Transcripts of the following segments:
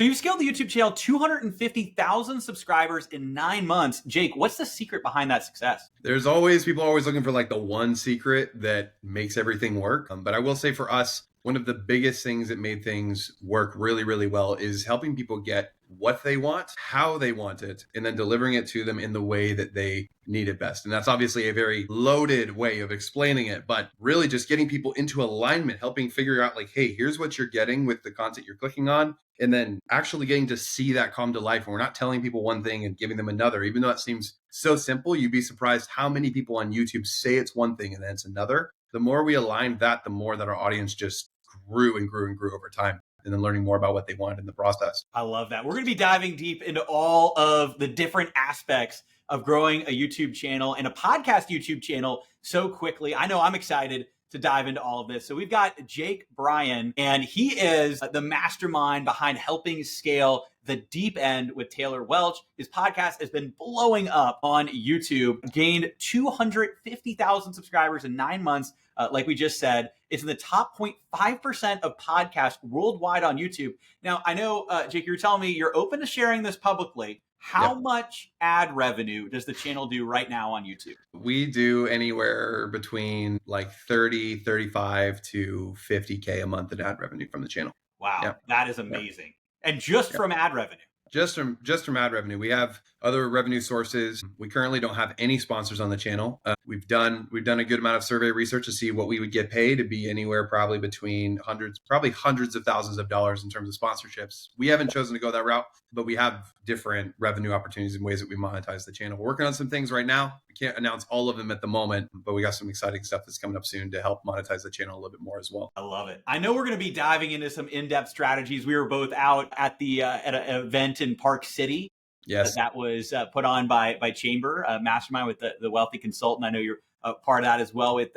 So you've scaled the YouTube channel 250,000 subscribers in 9 months. Jake, what's the secret behind that success? There's always people are always looking for like the one secret that makes everything work. But I will say for us, one of the biggest things that made things work really, really well is helping people get what they want, how they want it, and then delivering it to them in the way that they need it best. And that's obviously a very loaded way of explaining it, but really just getting people into alignment, helping figure out like, hey, here's what you're getting with the content you're clicking on, and then actually getting to see that come to life. And we're not telling people one thing and giving them another, even though it seems so simple. You'd be surprised how many people on YouTube say it's one thing and then it's another. The more we aligned that, the more that our audience just grew and grew and grew over time, and then learning more about what they wanted in the process. I love that. We're going to be diving deep into all of the different aspects of growing a YouTube channel and a podcast YouTube channel so quickly. I know I'm excited to dive into all of this. So we've got Jake Bryan, and he is the mastermind behind helping scale The Deep End with Taylor Welch. His podcast has been blowing up on YouTube, gained 250,000 subscribers in 9 months. Like we just said, it's in the top 0.5% of podcasts worldwide on YouTube. Now, I know, Jake, you're telling me you're open to sharing this publicly. How much ad revenue does the channel do right now on YouTube? We do anywhere between like 30, 35 to 50K a month in ad revenue from the channel. Wow, that is amazing. And just from ad revenue. Just from ad revenue. We have other revenue sources. We currently don't have any sponsors on the channel. We've done a good amount of survey research to see what we would get paid. To be anywhere probably between hundreds of thousands of dollars in terms of sponsorships. We haven't chosen to go that route, but we have different revenue opportunities and ways that we monetize the channel. We're working on some things right now. We can't announce all of them at the moment, but we got some exciting stuff that's coming up soon to help monetize the channel a little bit more as well. I love it. I know we're going to be diving into some in-depth strategies. We were both out at the at an event in Park City. Yes, that was put on by Chamber Mastermind with the wealthy consultant. I know you're part of that as well with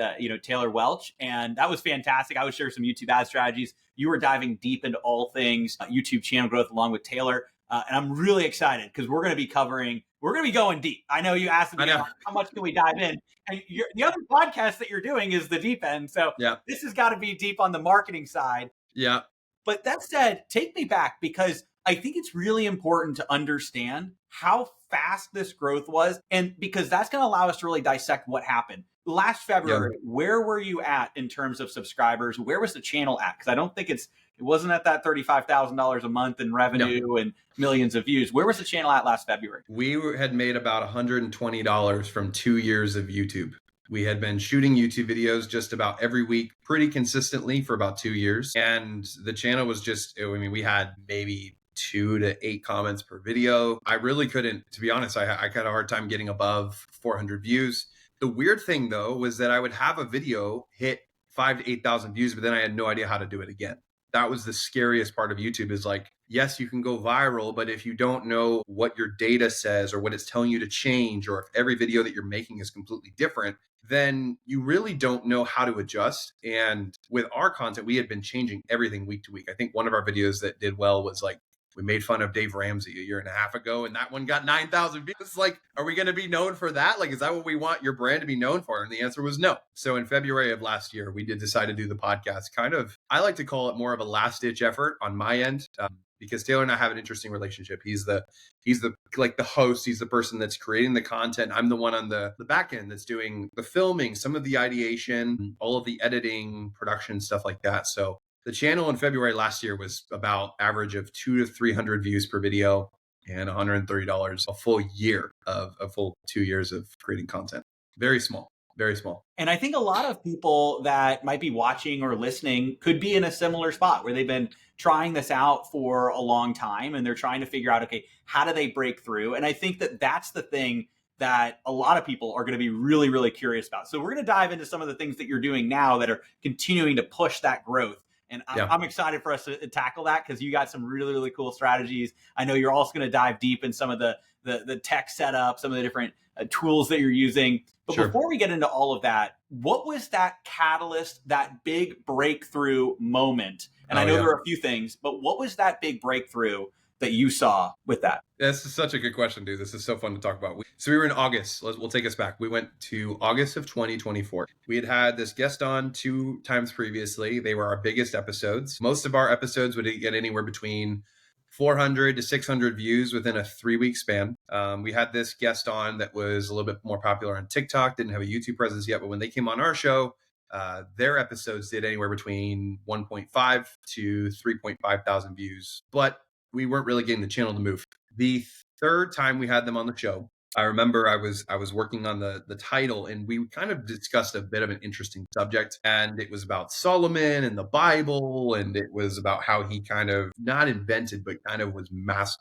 Taylor Welch, and that was fantastic. I would share some YouTube ad strategies. You were diving deep into all things YouTube channel growth along with Taylor, and I'm really excited because we're going to be going deep. I know you asked me how much can we dive in, and the other podcast that you're doing is The Deep End, so this has got to be deep on the marketing side. Yeah. But that said, take me back, because I think it's really important to understand how fast this growth was, and because that's going to allow us to really dissect what happened. Last February, where were you at in terms of subscribers? Where was the channel at? Because I don't think it wasn't at that $35,000 a month in revenue and millions of views. Where was the channel at last February? We had made about $120 from 2 years of YouTube. We had been shooting YouTube videos just about every week, pretty consistently for about 2 years. And the channel was we had maybe 2 to 8 comments per video. I really couldn't, to be honest, I had a hard time getting above 400 views. The weird thing though, was that I would have a video hit 5,000 to 8,000 views, but then I had no idea how to do it again. That was the scariest part of YouTube, is like, yes, you can go viral, but if you don't know what your data says or what it's telling you to change, or if every video that you're making is completely different, then you really don't know how to adjust. And with our content, we had been changing everything week to week. I think one of our videos that did well was like, we made fun of Dave Ramsey a year and a half ago, and that one got 9,000 views. It's like, are we going to be known for that? Like, is that what we want your brand to be known for? And the answer was no. So in February of last year, we did decide to do the podcast. Kind of, I like to call it more of a last ditch effort on my end, because Taylor and I have an interesting relationship. He's the host. He's the person that's creating the content. I'm the one on the back end that's doing the filming, some of the ideation, all of the editing, production, stuff like that. So the channel in February last year was about average of 200 to 300 views per video and $130 a full year of a full 2 years of creating content. Very small, very small. And I think a lot of people that might be watching or listening could be in a similar spot where they've been trying this out for a long time and they're trying to figure out, okay, how do they break through? And I think that that's the thing that a lot of people are going to be really, really curious about. So we're going to dive into some of the things that you're doing now that are continuing to push that growth. And I'm excited for us to tackle that, because you got some really, really cool strategies. I know you're also going to dive deep in some of the tech setup, some of the different tools that you're using. But before we get into all of that, what was that catalyst, that big breakthrough moment? And I know there are a few things, but what was that big breakthrough that you saw with that? This is such a good question, dude. This is so fun to talk about. So we were in August. We'll take us back. We went to August of 2024. We had this guest on 2 times previously. They were our biggest episodes. Most of our episodes would get anywhere between 400 to 600 views within a 3-week span. We had this guest on that was a little bit more popular on TikTok, didn't have a YouTube presence yet, but when they came on our show, their episodes did anywhere between 1.5 to 3.5 thousand views, but we weren't really getting the channel to move. The third time we had them on the show, I remember I was working on the title, and we kind of discussed a bit of an interesting subject, and it was about Solomon and the Bible, and it was about how he kind of not invented but kind of was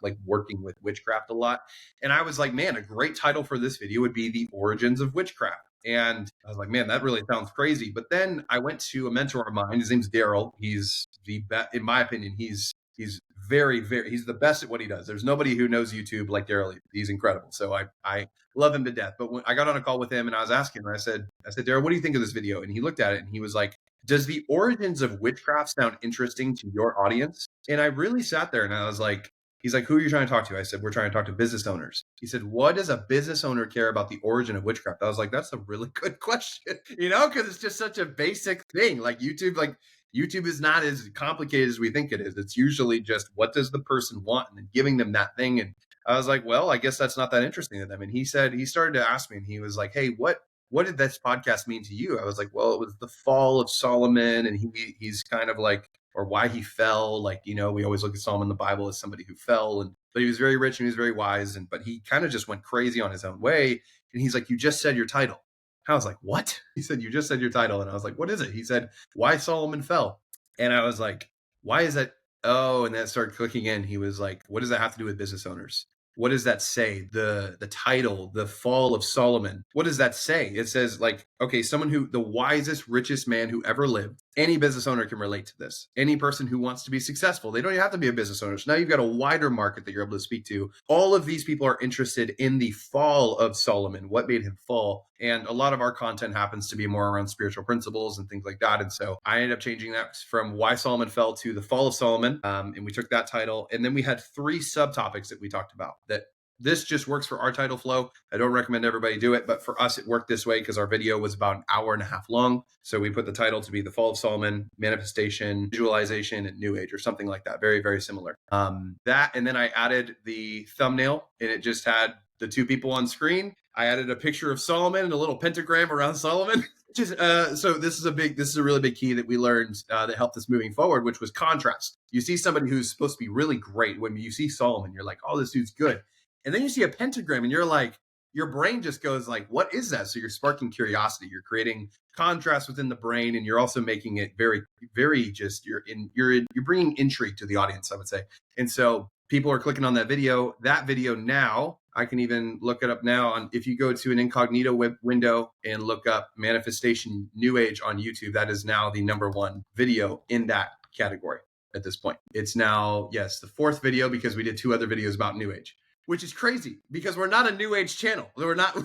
like working with witchcraft a lot. And I was like, man, a great title for this video would be The Origins of Witchcraft. And I was like, man, that really sounds crazy. But then I went to a mentor of mine. His name's Daryl. He's the best, in my opinion. He's he's the best at what he does. There's nobody who knows YouTube like Daryl. He's incredible. So I love him to death. But when I got on a call with him and I was asking him, I said, Daryl, what do you think of this video? And he looked at it and he was like, does the origins of witchcraft sound interesting to your audience? And I really sat there and I was like, he's like, who are you trying to talk to? I said, we're trying to talk to business owners. He said, what does a business owner care about the origin of witchcraft? I was like, that's a really good question, because it's just such a basic thing. Like YouTube is not as complicated as we think it is. It's usually just what does the person want and then giving them that thing. And I was like, well, I guess that's not that interesting to them. And he started to ask me and he was like, hey, what did this podcast mean to you? I was like, well, it was the fall of Solomon. And he's kind of like, or why he fell. Like, we always look at Solomon in the Bible as somebody who fell, but he was very rich and he was very wise. But he kind of just went crazy on his own way. And he's like, you just said your title. I was like, what? He said, you just said your title. And I was like, what is it? He said, why Solomon fell. And I was like, why is that? Oh, and then it started clicking in. He was like, what does that have to do with business owners? What does that say? The title, the fall of Solomon. What does that say? It says like, okay, the wisest, richest man who ever lived. Any business owner can relate to this. Any person who wants to be successful, they don't even have to be a business owner. So now you've got a wider market that you're able to speak to. All of these people are interested in the fall of Solomon, what made him fall. And a lot of our content happens to be more around spiritual principles and things like that. And so I ended up changing that from why Solomon fell to the fall of Solomon. And we took that title. And then we had 3 subtopics that we talked about that. This just works for our title flow. I don't recommend everybody do it, but for us, it worked this way because our video was about an hour and a half long. So we put the title to be The Fall of Solomon, Manifestation, Visualization, and New Age, or something like that. Very, very similar. And then I added the thumbnail, and it just had the 2 people on screen. I added a picture of Solomon and a little pentagram around Solomon. So this is a really big key that we learned that helped us moving forward, which was contrast. You see somebody who's supposed to be really great. When you see Solomon, you're like, oh, this dude's good. And then you see a pentagram and you're like, your brain just goes like, what is that? So you're sparking curiosity. You're creating contrast within the brain, and you're also making it very, very just, you're bringing intrigue to the audience, I would say. And so people are clicking on that video. That video now, I can even look it up now. If you go to an incognito web window and look up Manifestation New Age on YouTube, that is now the #1 video in that category at this point. It's now, yes, the 4th video because we did 2 other videos about New Age, which is crazy because we're not a New Age channel. We're not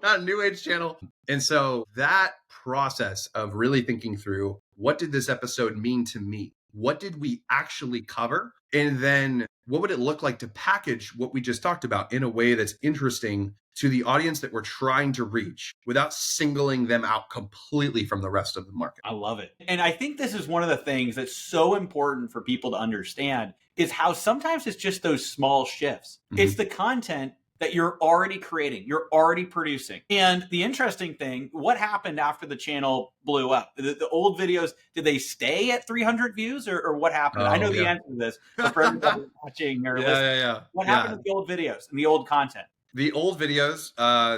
a New Age channel. And so that process of really thinking through, what did this episode mean to me? What did we actually cover? And then what would it look like to package what we just talked about in a way that's interesting to the audience that we're trying to reach without singling them out completely from the rest of the market? I love it. And I think this is one of the things that's so important for people to understand is how sometimes it's just those small shifts. Mm-hmm. It's the content that you're already creating, you're already producing. And the interesting thing, what happened after the channel blew up? The old videos, did they stay at 300 views or what happened? I know the answer to this, but for everybody watching or listening, what happened to the old videos and the old content? The old videos,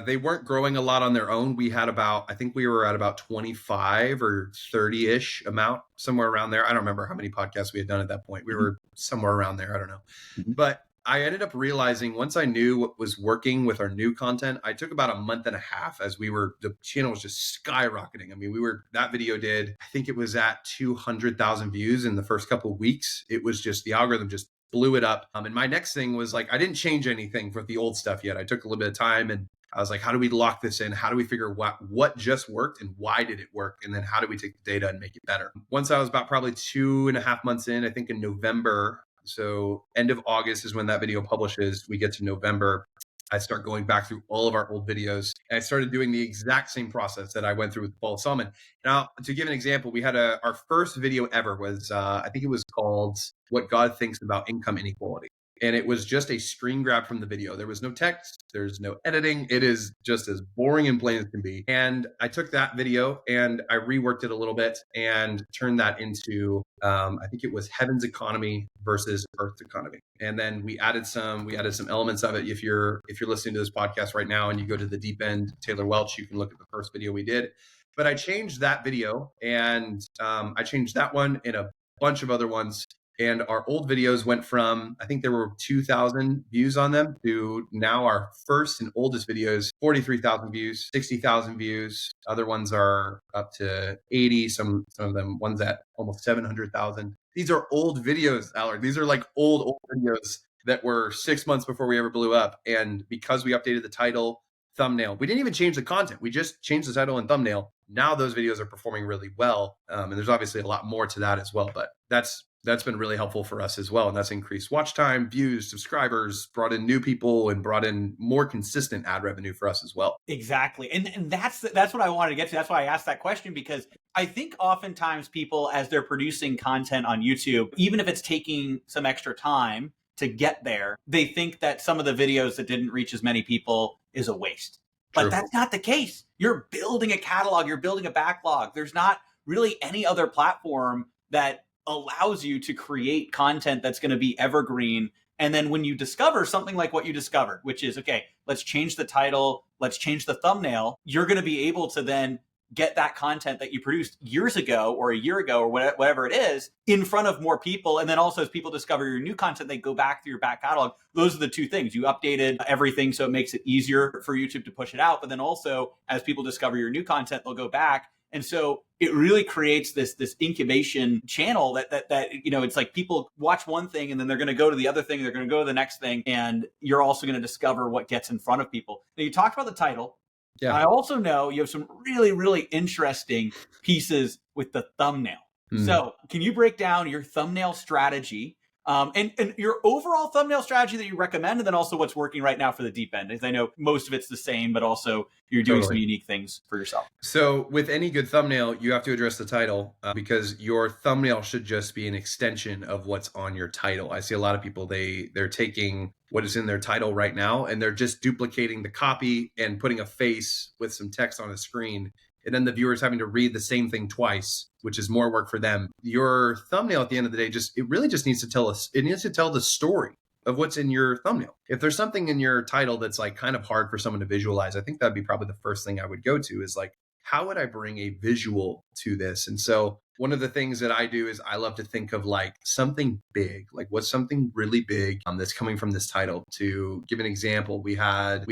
they weren't growing a lot on their own. We had I think we were at about 25 or 30-ish amount, somewhere around there. I don't remember how many podcasts we had done at that point. We were somewhere around there. I don't know. Mm-hmm. But I ended up realizing once I knew what was working with our new content, I took about a month and a half as the channel was just skyrocketing. I mean, that video I think it was at 200,000 views in the first couple of weeks. It was just, the algorithm just blew it up. And my next thing was like, I didn't change anything for the old stuff yet. I took a little bit of time and I was like, how do we lock this in? How do we figure what just worked and why did it work? And then how do we take the data and make it better? Once I was about probably 2.5 months in, I think in November, so end of August is when that video publishes. We get to November. I start going back through all of our old videos. And I started doing the exact same process that I went through with Paul Salmon. Now, to give an example, we had our first video ever was, I think it was called What God Thinks About Income Inequality. And it was just a screen grab from the video. There was no text, there's no editing. It is just as boring and plain as can be. And I took that video and I reworked it a little bit and turned that into, I think it was Heaven's Economy versus Earth's Economy. And then we added some elements of it. If you're listening to this podcast right now and you go to the Deep End Taylor Welch, you can look at the first video we did. But I changed that video and I changed that one and a bunch of other ones. And our old videos went from, I think there were 2,000 views on them, to now our first and oldest videos, 43,000 views, 60,000 views. Other ones are up to 80, some of them, ones at almost 700,000. These are old videos, Alec. These are like old videos that were 6 months before we ever blew up. And because we updated the title, thumbnail, we didn't even change the content. We just changed the title and thumbnail. Now those videos are performing really well. And there's obviously a lot more to that as well, but that's been really helpful for us as well. And that's increased watch time, views, subscribers, brought in new people, and brought in more consistent ad revenue for us as well. Exactly. And that's what I wanted to get to. That's why I asked that question, because I think oftentimes people, as they're producing content on YouTube, even if it's taking some extra time to get there, they think that some of the videos that didn't reach as many people is a waste. But True. that's not the case. You're building a catalog, you're building a backlog. There's not really any other platform that allows you to create content that's going to be evergreen. And then when you discover something like what you discovered, which is, okay, let's change the title, let's change the thumbnail, you're going to be able to then get that content that you produced years ago or a year ago or whatever it is in front of more people. And then also, as people discover your new content, they go back through your back catalog. Those are the two things. You updated everything, so it makes it easier for YouTube to push it out. But then also, as people discover your new content, they'll go back. And so it really creates this incubation channel that it's like people watch one thing and then they're going to go to the other thing, they're going to go to the next thing, and you're also going to discover what gets in front of people. Now, you talked about the title. Yeah. I also know you have some really, really interesting pieces with the thumbnail. So can you break down your thumbnail strategy and your overall thumbnail strategy that you recommend, and then also what's working right now for the Deep End? Because I know most of it's the same, but also you're doing some unique things for yourself. So with any good thumbnail, you have to address the title because your thumbnail should just be an extension of what's on your title. I see a lot of people, they're taking what is in their title right now and they're just duplicating the copy and putting a face with some text on a screen. And then the viewer's having to read the same thing twice, which is more work for them. Your thumbnail at the end of the day, it really just needs to tell us, it needs to tell the story of what's in your thumbnail. If there's something in your title that's like kind of hard for someone to visualize, I think that'd be probably the first thing I would go to is like, how would I bring a visual to this? And so one of the things that I do is I love to think of like something big, like what's something really big that's coming from this title. To give an example, we had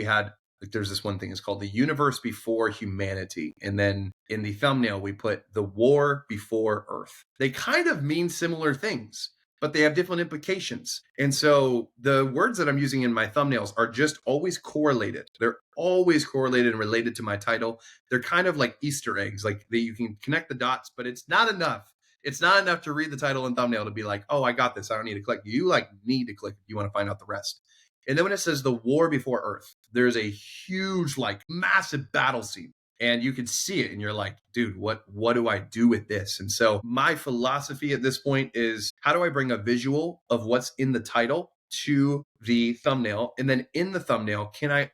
like there's this one thing, it's called The Universe Before Humanity. And then in the thumbnail, we put The War Before Earth. They kind of mean similar things, but they have different implications. And so the words that I'm using in my thumbnails are just always correlated. They're always correlated and related to my title. They're kind of like Easter eggs, like that you can connect the dots, but it's not enough. It's not enough to read the title and thumbnail to be like, oh, I got this. I don't need to click. You like need to click if you want to find out the rest. And then when it says The War Before Earth, there's a huge, like massive battle scene. And you can see it and you're like, dude, what do I do with this? And so my philosophy at this point is, how do I bring a visual of what's in the title to the thumbnail? And then in the thumbnail, can I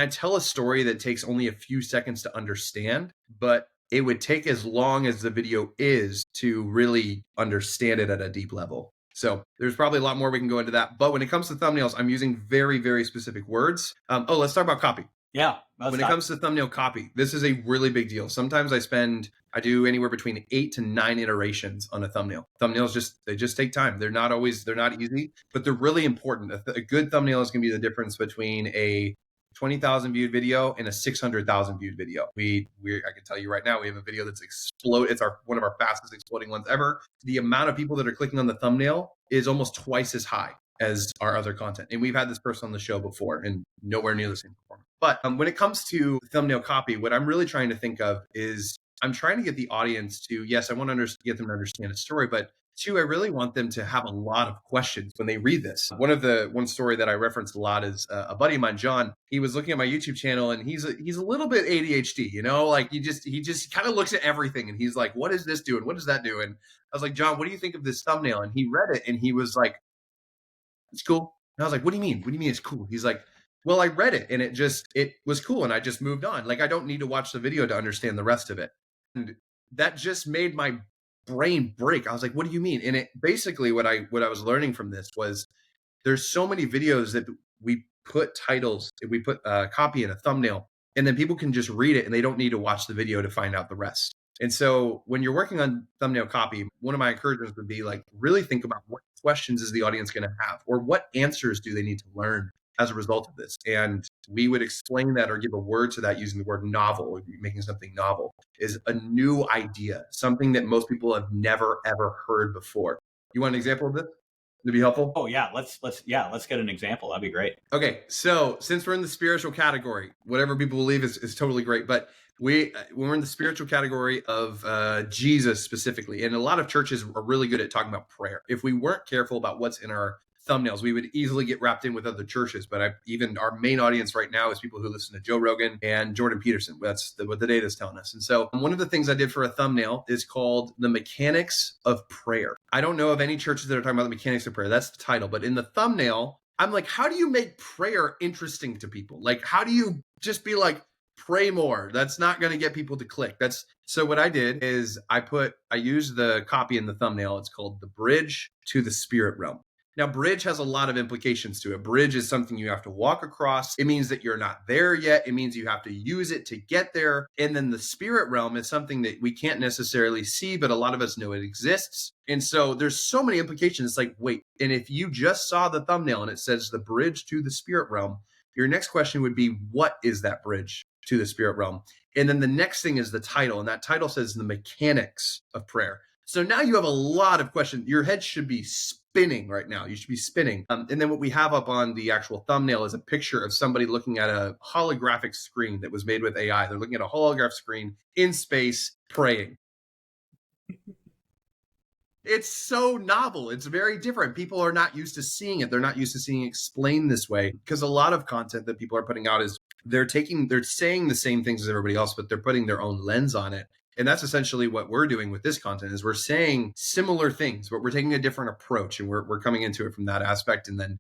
tell a story that takes only a few seconds to understand, but it would take as long as the video is to really understand it at a deep level? So there's probably a lot more we can go into that. But when it comes to thumbnails, I'm using very, very specific words. Let's talk about copy. Yeah. When it comes to thumbnail copy, this is a really big deal. Sometimes I do anywhere between 8 to 9 iterations on a thumbnail. Thumbnails they just take time. They're not easy, but they're really important. A good thumbnail is going to be the difference between a 20,000 viewed video and a 600,000 viewed video. I can tell you right now, we have a video that's exploded. It's one of our fastest exploding ones ever. The amount of people that are clicking on the thumbnail is almost twice as high as our other content. And we've had this person on the show before and nowhere near the same performance. But when it comes to thumbnail copy, what I'm really trying to think of is I'm trying to get the audience to, yes, I want to get them to understand a story, but Two, I really want them to have a lot of questions when they read this. One story that I reference a lot is a buddy of mine, John. He was looking at my YouTube channel, and he's a little bit ADHD, like he just kind of looks at everything, and he's like, "What is this doing? What does that do?" And I was like, "John, what do you think of this thumbnail?" And he read it, and he was like, "It's cool." And I was like, "What do you mean? What do you mean it's cool?" He's like, "Well, I read it, and it was cool, and I just moved on. Like, I don't need to watch the video to understand the rest of it." And that just made my brain break. I was like, "What do you mean?" And it basically what I was learning from this was there's so many videos that we put titles, we put a copy in a thumbnail, and then people can just read it and they don't need to watch the video to find out the rest. And so when you're working on thumbnail copy, one of my encouragements would be like, really think about what questions is the audience going to have, or what answers do they need to learn as a result of this. And we would explain that or give a word to that using the word novel, making something novel is a new idea, something that most people have never, ever heard before. You want an example of this to be helpful? Oh yeah, let's get an example. That'd be great. Okay, so since we're in the spiritual category, whatever people believe is totally great. But when we're in the spiritual category of Jesus specifically, and a lot of churches are really good at talking about prayer. If we weren't careful about what's in our thumbnails, we would easily get wrapped in with other churches. But even our main audience right now is people who listen to Joe Rogan and Jordan Peterson. That's what the data is telling us. And so one of the things I did for a thumbnail is called The Mechanics of Prayer. I don't know of any churches that are talking about the mechanics of prayer. That's the title. But in the thumbnail, I'm like, how do you make prayer interesting to people? Like, how do you just be like, pray more? That's not going to get people to click. So what I did is I used the copy in the thumbnail. It's called The Bridge to the Spirit Realm. Now, bridge has a lot of implications to it. Bridge is something you have to walk across. It means that you're not there yet. It means you have to use it to get there. And then the spirit realm is something that we can't necessarily see, but a lot of us know it exists. And so there's so many implications. It's like, wait, and if you just saw the thumbnail and it says the bridge to the spirit realm, your next question would be, what is that bridge to the spirit realm? And then the next thing is the title. And that title says the mechanics of prayer. So now you have a lot of questions. Your head should be spinning right now. You should be spinning. And then what we have up on the actual thumbnail is a picture of somebody looking at a holographic screen that was made with AI. They're looking at a holographic screen in space praying. It's so novel. It's very different. People are not used to seeing it. They're not used to seeing it explained this way, because a lot of content that people are putting out is they're saying the same things as everybody else, but they're putting their own lens on it. And that's essentially what we're doing with this content is we're saying similar things, but we're taking a different approach, and we're coming into it from that aspect, and then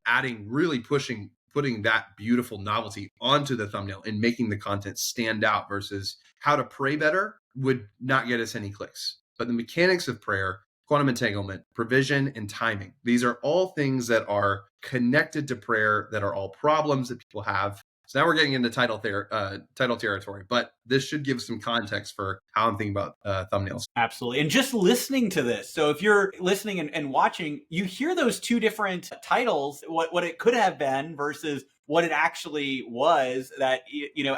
putting that beautiful novelty onto the thumbnail and making the content stand out versus how to pray better would not get us any clicks. But the mechanics of prayer, quantum entanglement, provision, and timing, these are all things that are connected to prayer, that are all problems that people have. So now we're getting into title territory, but this should give some context for how I'm thinking about thumbnails. Absolutely. And just listening to this. So if you're listening and watching, you hear those two different titles, what it could have been versus what it actually was, that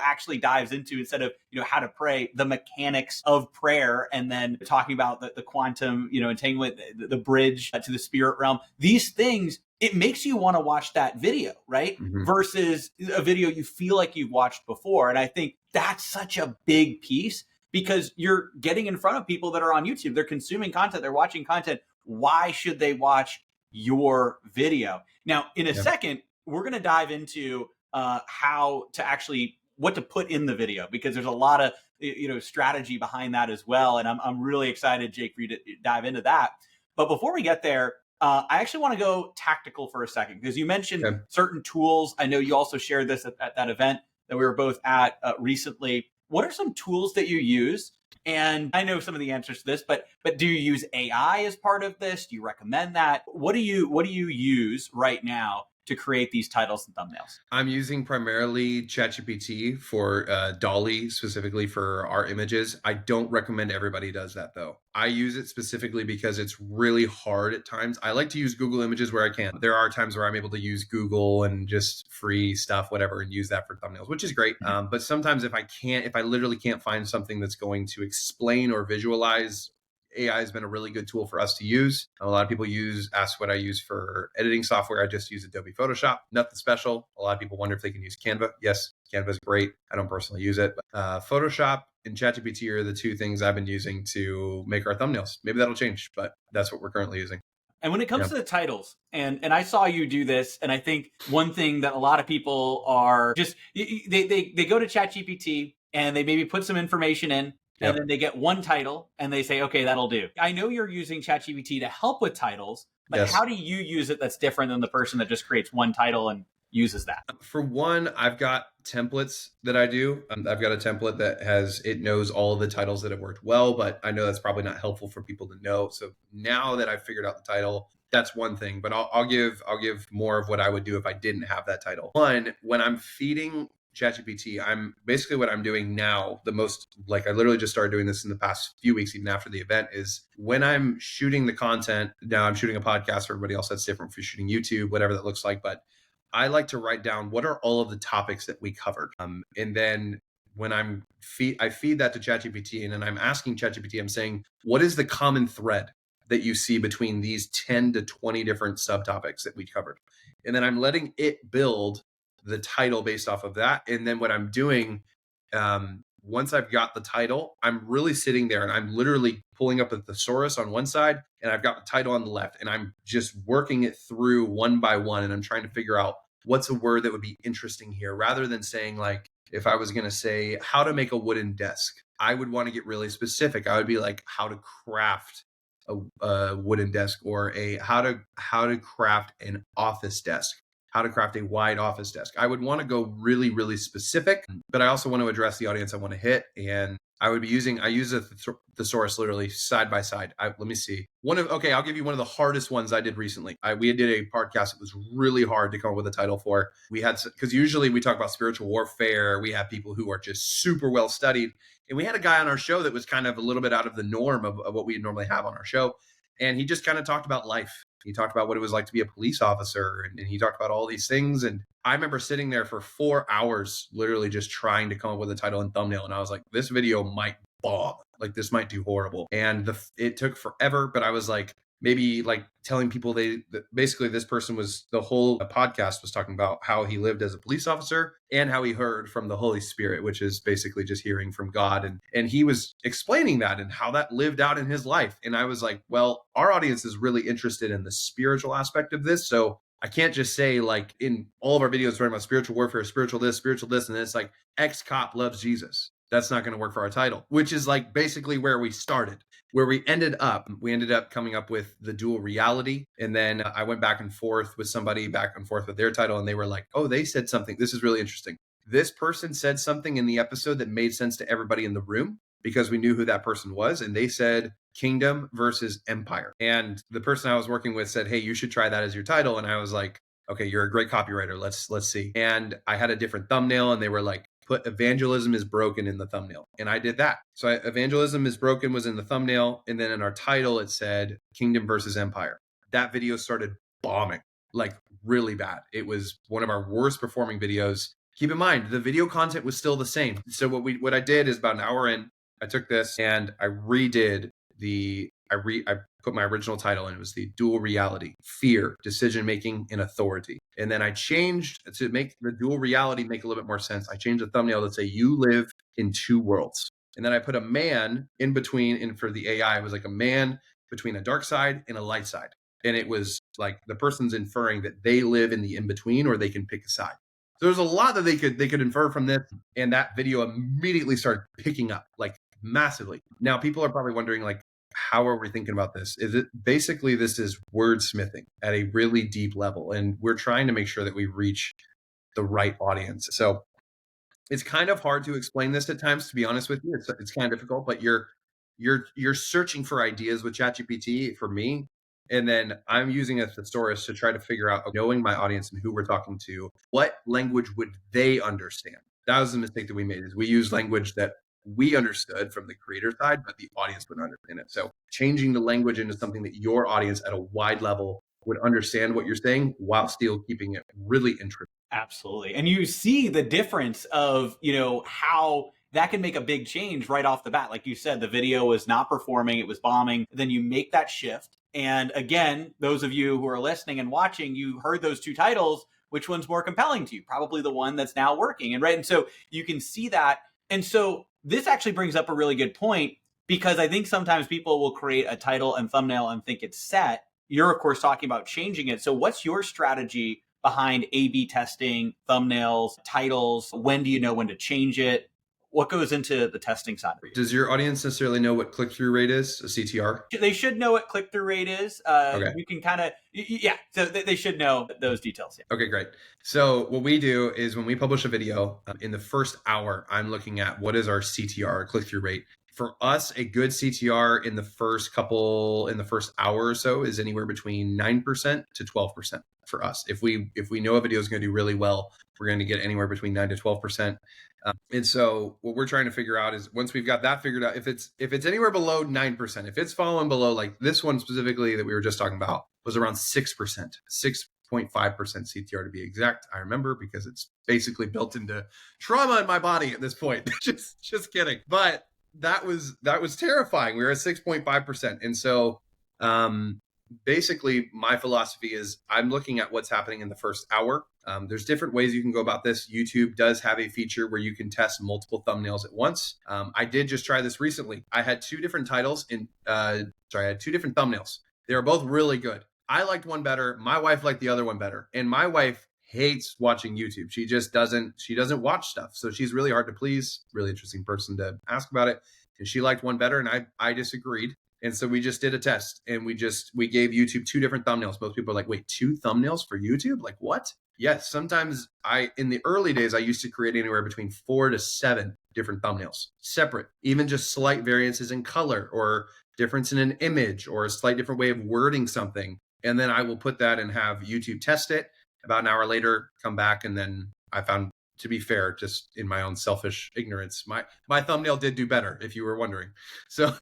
actually dives into, instead of how to pray, the mechanics of prayer, and then talking about the quantum entanglement, the bridge to the spirit realm. These things, it makes you want to watch that video, right? Mm-hmm. Versus a video you feel like you've watched before. And I think that's such a big piece, because you're getting in front of people that are on YouTube. They're consuming content. They're watching content. Why should they watch your video? Now, in a second, we're going to dive into what to put in the video, because there's a lot of strategy behind that as well. And I'm really excited, Jake, for you to dive into that. But before we get there, I actually want to go tactical for a second, because you mentioned certain tools. I know you also shared this at that event that we were both at recently. What are some tools that you use? And I know some of the answers to this, but do you use AI as part of this? Do you recommend that? What do you use right now to create these titles and thumbnails? I'm using primarily ChatGPT for Dolly, specifically for our images. I don't recommend everybody does that, though. I use it specifically because it's really hard at times. I like to use Google Images where I can. There are times where I'm able to use Google and just free stuff, whatever, and use that for thumbnails, which is great. But sometimes if I literally can't find something that's going to explain or visualize AI has been a really good tool for us to use. A lot of people ask what I use for editing software. I just use Adobe Photoshop, nothing special. A lot of people wonder if they can use Canva. Yes, Canva is great. I don't personally use it. But, Photoshop and ChatGPT are the two things I've been using to make our thumbnails. Maybe that'll change, but that's what we're currently using. And when it comes to the titles, and I saw you do this, and I think one thing that a lot of people are just, they go to ChatGPT and they maybe put some information in, and then they get one title and they say, okay, that'll do. I know you're using ChatGPT to help with titles, but how do you use it that's different than the person that just creates one title and uses that? For one, I've got templates that I do. I've got a template that it knows all of the titles that have worked well, but I know that's probably not helpful for people to know. So now that I've figured out the title, that's one thing, but I'll give more of what I would do if I didn't have that title. One, when I'm feeding ChatGPT, what I'm doing now, I literally just started doing this in the past few weeks, even after the event, is when I'm shooting the content. Now I'm shooting a podcast for everybody else. That's different for shooting YouTube, whatever that looks like. But I like to write down what are all of the topics that we covered. And then when I feed that to ChatGPT, and then I'm asking ChatGPT, I'm saying, what is the common thread that you see between these 10 to 20 different subtopics that we covered? And then I'm letting it build the title based off of that. And then what I'm doing, once I've got the title, I'm really sitting there and I'm literally pulling up a thesaurus on one side and I've got the title on the left, and I'm just working it through one by one. And I'm trying to figure out what's a word that would be interesting here, rather than saying, like, if I was going to say how to make a wooden desk, I would want to get really specific. I would be like, how to craft a wooden desk, or how to craft an office desk, how to craft a wide office desk. I would want to go really, really specific, but I also want to address the audience I want to hit. And I use a thesaurus literally side by side. Let me see. I'll give you one of the hardest ones I did recently. We did a podcast that was really hard to come up with a title for. Because usually we talk about spiritual warfare. We have people who are just super well studied. And we had a guy on our show that was kind of a little bit out of the norm of what we normally have on our show. And he just kind of talked about life. He talked about what it was like to be a police officer, and he talked about all these things. And I remember sitting there for 4 hours, literally just trying to come up with a title and thumbnail. And I was like, this video might bomb. Like, this might do horrible. And it took forever, but I was like, maybe like telling people basically this person was, the whole podcast was talking about how he lived as a police officer and how he heard from the Holy Spirit, which is basically just hearing from God. And he was explaining that and how that lived out in his life. And I was like, well, our audience is really interested in the spiritual aspect of this. So I can't just say, like, in all of our videos talking about spiritual warfare, spiritual this, and then it's like ex-cop loves Jesus. That's not going to work for our title, which is like basically where we started. Where we ended up coming up with the dual reality. And then I went back and forth with their title, and they were like, oh, they said something. This is really interesting. This person said something in the episode that made sense to everybody in the room because we knew who that person was. And they said kingdom versus empire. And the person I was working with said, hey, you should try that as your title. And I was like, okay, you're a great copywriter. Let's see. And I had a different thumbnail, and they were like, put evangelism is broken in the thumbnail. And I did that. So evangelism is broken was in the thumbnail. And then in our title, it said kingdom versus empire. That video started bombing, like really bad. It was one of our worst performing videos. Keep in mind, the video content was still the same. So what I did is, about an hour in, I took this and I redid I put my original title, and it was the dual reality, fear, decision-making, and authority. And then I changed to make the dual reality make a little bit more sense. I changed the thumbnail to say, you live in two worlds. And then I put a man in between, and for the AI, it was like a man between a dark side and a light side. And it was like the person's inferring that they live in the in-between, or they can pick a side. So there's a lot that they could infer from this. And that video immediately started picking up, like, massively. Now, people are probably wondering, like, how are we thinking about this? This is wordsmithing at a really deep level, and we're trying to make sure that we reach the right audience. So it's kind of hard to explain this at times, to be honest with you. It's kind of difficult, but you're searching for ideas with ChatGPT for me. And then I'm using a thesaurus to try to figure out, knowing my audience and who we're talking to, what language would they understand? That was the mistake that we made, is we use language that we understood from the creator side, but the audience wouldn't understand it. So changing the language into something that your audience at a wide level would understand what you're saying, while still keeping it really interesting. Absolutely. And you see the difference of, how that can make a big change right off the bat. Like you said, the video was not performing, it was bombing. Then you make that shift. And again, those of you who are listening and watching, you heard those two titles. Which one's more compelling to you? Probably the one that's now working. And right. And so you can see that. And so this actually brings up a really good point, because I think sometimes people will create a title and thumbnail and think it's set. You're, of course, talking about changing it. So what's your strategy behind A/B testing, thumbnails, titles? When do you know when to change it? What goes into the testing side for you? Does your audience necessarily know what click-through rate is, a CTR? They should know what click-through rate is. Okay. You can kind of, yeah, so they should know those details. Yeah. Okay, great. So what we do is when we publish a video, in the first hour, I'm looking at what is our CTR, click-through rate. For us, a good CTR in the first hour or so is anywhere between 9% to 12% for us. If we know a video is going to do really well, we're going to get anywhere between 9 to 12%. And so what we're trying to figure out is, once we've got that figured out, if it's anywhere below 9%, if it's falling below, like this one specifically that we were just talking about was around 6%, 6.5% CTR to be exact. I remember because it's basically built into trauma in my body at this point. just kidding. But that was terrifying. We were at 6.5%. And so basically my philosophy is I'm looking at what's happening in the first hour. There's different ways you can go about this. YouTube does have a feature where you can test multiple thumbnails at once. I did just try this recently. I had two different titles I had two different thumbnails. They were both really good. I liked one better. My wife liked the other one better. And my wife hates watching YouTube. She doesn't watch stuff. So she's really hard to please, really interesting person to ask about it. And she liked one better and I disagreed. And so we just did a test and we gave YouTube two different thumbnails. Most people are like, wait, two thumbnails for YouTube? Like what? Yes, sometimes in the early days, I used to create anywhere between 4 to 7 different thumbnails, separate, even just slight variances in color or difference in an image or a slight different way of wording something. And then I will put that and have YouTube test it. About an hour later, come back. And then I found, to be fair, just in my own selfish ignorance, my thumbnail did do better, if you were wondering. So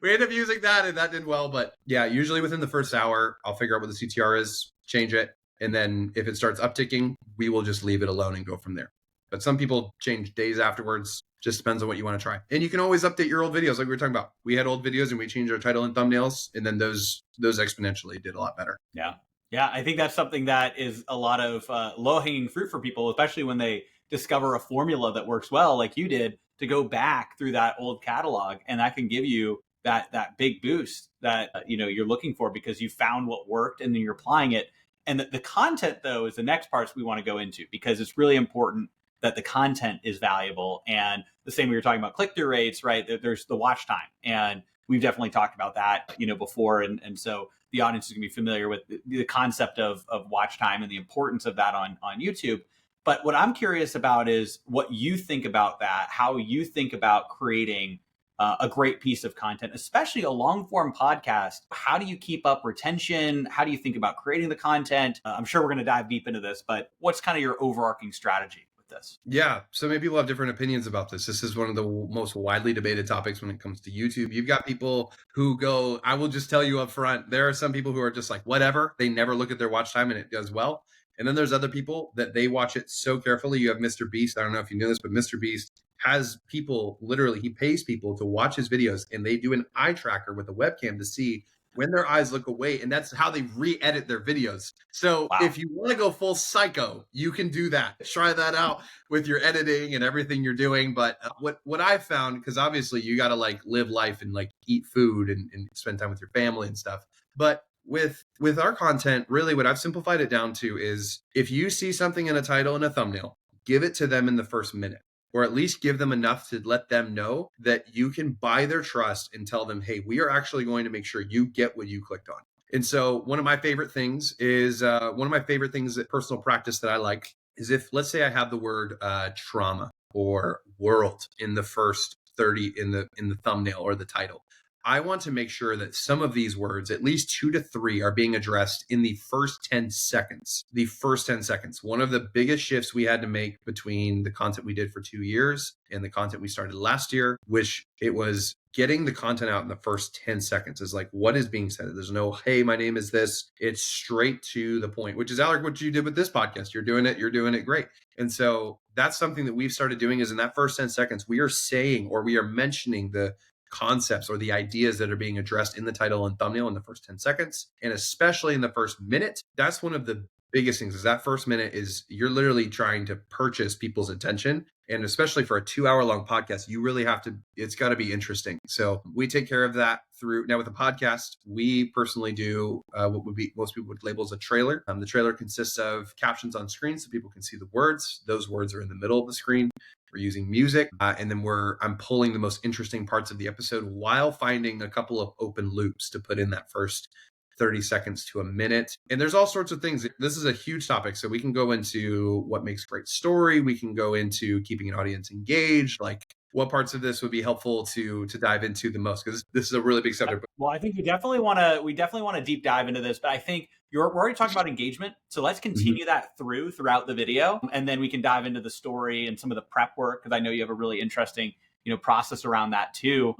we ended up using that and that did well. But yeah, usually within the first hour, I'll figure out what the CTR is, change it. And then if it starts upticking, we will just leave it alone and go from there. But some people change days afterwards. Just depends on what you want to try. And you can always update your old videos like we were talking about. We had old videos and we changed our title and thumbnails. And then those exponentially did a lot better. Yeah. Yeah. I think that's something that is a lot of low-hanging fruit for people, especially when they discover a formula that works well, like you did, to go back through that old catalog. And that can give you that big boost that you're looking for, because you found what worked and then you're applying it. And the content, though, is the next parts we want to go into, because it's really important that the content is valuable. And the same we were talking about click-through rates, right? There's the watch time. And we've definitely talked about that, before. And so the audience is going to be familiar with the concept of watch time and the importance of that on YouTube. But what I'm curious about is what you think about that, how you think about creating a great piece of content, especially a long form podcast. How do you keep up retention? How do you think about creating the content? I'm sure we're going to dive deep into this, but what's kind of your overarching strategy with this? Yeah. So maybe people have different opinions about this. This is one of the most widely debated topics when it comes to YouTube. You've got people who go, I will just tell you up front, there are some people who are just like, whatever, they never look at their watch time and it does well. And then there's other people that they watch it so carefully. You have Mr. Beast. I don't know if you know this, but Mr. Beast has people, literally, he pays people to watch his videos and they do an eye tracker with a webcam to see when their eyes look away. And that's how they re-edit their videos. So Wow. If you want to go full psycho, you can do that. Try that out with your editing and everything you're doing. But what I found, because obviously you got to like live life and like eat food and spend time with your family and stuff. But with our content, really what I've simplified it down to is if you see something in a title and a thumbnail, give it to them in the first minute, or at least give them enough to let them know that you can buy their trust and tell them, hey, we are actually going to make sure you get what you clicked on. And so one of my favorite things that personal practice that I like is if, let's say I have the word trauma or world in the first 30 in the thumbnail or the title. I want to make sure that some of these words, at least 2 to 3, are being addressed in the first 10 seconds. The first 10 seconds. One of the biggest shifts we had to make between the content we did for 2 years and the content we started last year, which it was getting the content out in the first 10 seconds is like, what is being said? There's no, hey, my name is this. It's straight to the point, which is Alec, what you did with this podcast. You're doing it great. And so that's something that we've started doing is in that first 10 seconds, we are saying, or we are mentioning the concepts or the ideas that are being addressed in the title and thumbnail in the first 10 seconds. And especially in the first minute, that's one of the biggest things is that first minute is you're literally trying to purchase people's attention. And especially for a 2-hour long podcast, you really have to, it's got to be interesting. So we take care of that through now with the podcast. We personally do what would be most people would label as a trailer. The trailer consists of captions on screen so people can see the words. Those words are in the middle of the screen. We're using music, and then I'm pulling the most interesting parts of the episode while finding a couple of open loops to put in that first 30 seconds to a minute. And there's all sorts of things. This is a huge topic. So we can go into what makes great story. We can go into keeping an audience engaged, like what parts of this would be helpful to dive into the most, because this is a really big subject. Well, I think we definitely want to deep dive into this, but I think we're already talking about engagement. So let's continue that throughout the video, and then we can dive into the story and some of the prep work, because I know you have a really interesting, process around that too.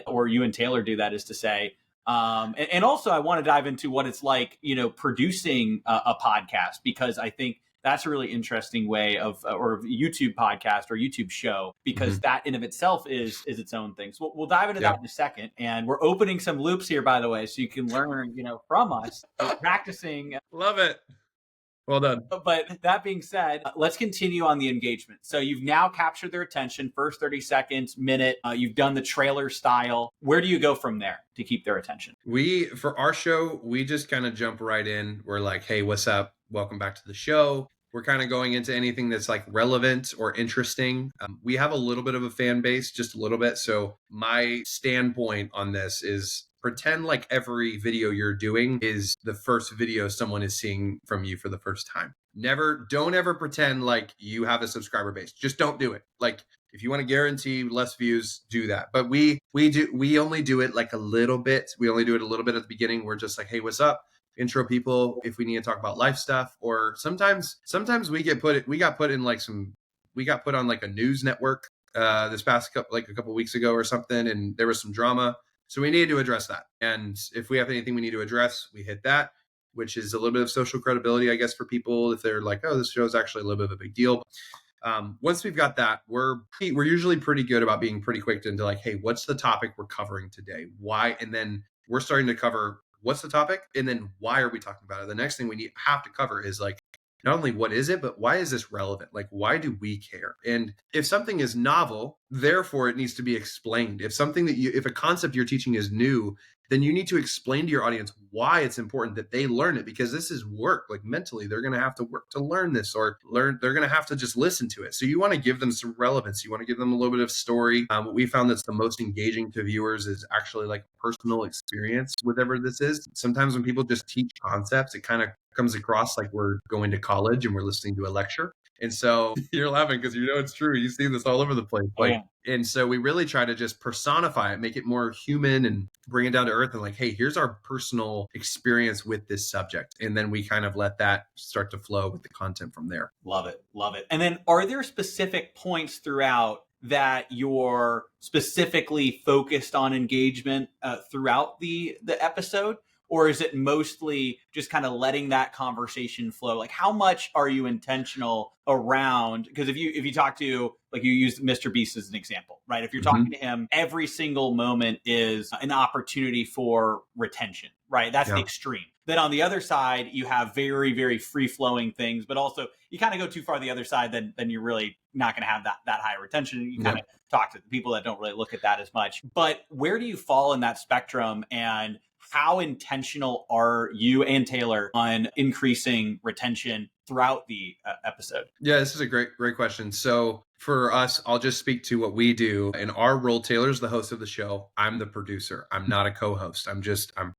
Or you and Taylor do, that is to say. And also I want to dive into what it's like, producing a podcast, because I think that's a really interesting way of, or a YouTube podcast or YouTube show, because that in of itself is its own thing. So we'll dive into that in a second. And we're opening some loops here, by the way, so you can learn, from us practicing. Love it. Well done. But that being said, let's continue on the engagement. So you've now captured their attention, first 30 seconds, minute. You've done the trailer style. Where do you go from there to keep their attention? For our show, we just kind of jump right in. We're like, hey, what's up? Welcome back to the show. We're kind of going into anything that's like relevant or interesting. We have a little bit of a fan base, just a little bit. So my standpoint on this is pretend like every video you're doing is the first video someone is seeing from you for the first time. Don't ever pretend like you have a subscriber base. Just don't do it. Like if you want to guarantee less views, do that. But we only do it like a little bit. We only do it a little bit at the beginning. We're just like, hey, what's up? Intro people if we need to talk about life stuff. Or sometimes we got put on like a news network this past a couple weeks ago or something, and there was some drama. So we needed to address that. And if we have anything we need to address, we hit that, which is a little bit of social credibility, I guess, for people if they're like, oh, this show is actually a little bit of a big deal. Once we've got that, we're usually pretty good about being pretty quick into like, hey, what's the topic we're covering today? Why? And then we're starting to cover what's the topic, and then why are we talking about it? The next thing we have to cover is like, not only what is it, but why is this relevant? Like, why do we care? And if something is novel, therefore it needs to be explained. If a concept you're teaching is new, then you need to explain to your audience why it's important that they learn it, because this is work. Like mentally, they're going to have to work to learn this, they're going to have to just listen to it. So you want to give them some relevance. You want to give them a little bit of story. What we found that's the most engaging to viewers is actually like personal experience, whatever this is. Sometimes when people just teach concepts, it kind of comes across like we're going to college and we're listening to a lecture. And so you're laughing because it's true. You see this all over the place. And so we really try to just personify it, make it more human and bring it down to earth and like, hey, here's our personal experience with this subject. And then we kind of let that start to flow with the content from there. Love it. Love it. And then are there specific points throughout that you're specifically focused on engagement throughout the episode? Or is it mostly just kind of letting that conversation flow? Like how much are you intentional around? Because if you talk to, like you used Mr. Beast as an example, right? If you're talking to him, every single moment is an opportunity for retention, right? That's the extreme. Then on the other side, you have very, very free-flowing things, but also you kind of go too far the other side, then you're really not going to have that high retention. You kind of talk to the people that don't really look at that as much. But where do you fall in that spectrum, and how intentional are you and Taylor on increasing retention throughout the episode? Yeah, this is a great question. So for us, I'll just speak to what we do. In our role, Taylor's the host of the show. I'm the producer. I'm not a co-host. I'm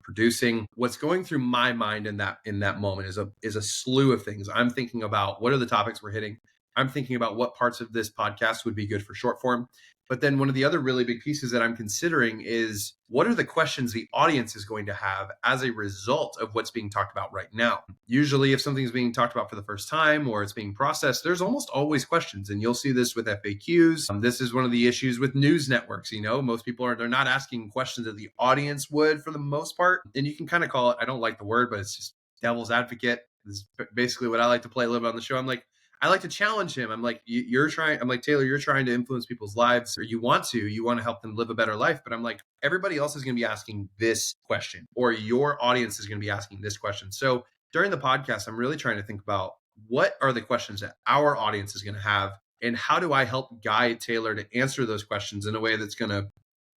producing. What's going through my mind in that moment is a slew of things. I'm thinking about what are the topics we're hitting. I'm thinking about what parts of this podcast would be good for short form. But then one of the other really big pieces that I'm considering is what are the questions the audience is going to have as a result of what's being talked about right now? Usually, if something's being talked about for the first time or it's being processed, there's almost always questions. And you'll see this with FAQs. This is one of the issues with news networks. Most people they're not asking questions that the audience would for the most part. And you can kind of call it, I don't like the word, but it's just devil's advocate. This is basically what I like to play a little bit on the show. I'm like, I like to challenge him. I'm like, you're trying. I'm like, Taylor, you're trying to influence people's lives, or you want to help them live a better life. But I'm like, everybody else is going to be asking this question, or your audience is going to be asking this question. So during the podcast, I'm really trying to think about what are the questions that our audience is going to have, and how do I help guide Taylor to answer those questions in a way that's going to,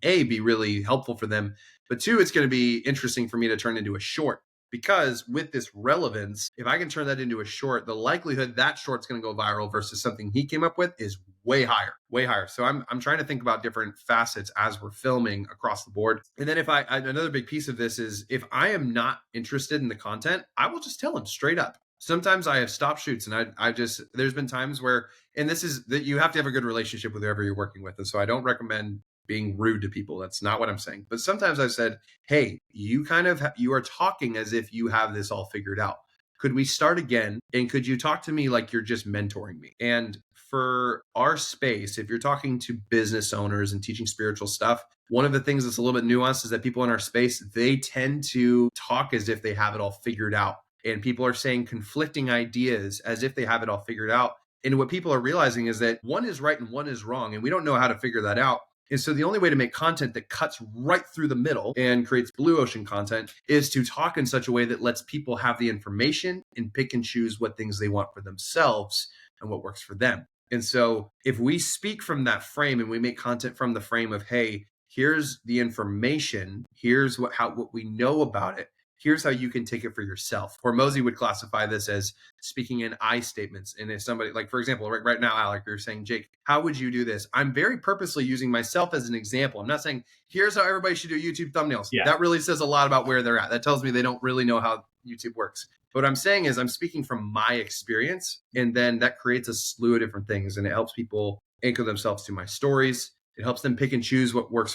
A, be really helpful for them, but two, it's going to be interesting for me to turn into a short. Because with this relevance, if I can turn that into a short, the likelihood that short's going to go viral versus something he came up with is way higher, way higher. So I'm trying to think about different facets as we're filming across the board. And then if another big piece of this is if I am not interested in the content, I will just tell him straight up. Sometimes I have stopped shoots and I just, there's been times where, and this is that you have to have a good relationship with whoever you're working with. And so I don't recommend being rude to people. That's not what I'm saying. But sometimes I've said, hey, you you are talking as if you have this all figured out. Could we start again? And could you talk to me like you're just mentoring me? And for our space, if you're talking to business owners and teaching spiritual stuff, one of the things that's a little bit nuanced is that people in our space, they tend to talk as if they have it all figured out. And people are saying conflicting ideas as if they have it all figured out. And what people are realizing is that one is right and one is wrong. And we don't know how to figure that out. And so the only way to make content that cuts right through the middle and creates blue ocean content is to talk in such a way that lets people have the information and pick and choose what things they want for themselves and what works for them. And so if we speak from that frame and we make content from the frame of, hey, here's the information, here's what we know about it, here's how you can take it for yourself. Or Mosey would classify this as speaking in I statements. And if somebody, like, for example, right now, Alec, you're saying, Jake, how would you do this? I'm very purposely using myself as an example. I'm not saying, here's how everybody should do YouTube thumbnails. Yeah. That really says a lot about where they're at. That tells me they don't really know how YouTube works. But what I'm saying is I'm speaking from my experience, and then that creates a slew of different things. And it helps people anchor themselves to my stories. It helps them pick and choose what works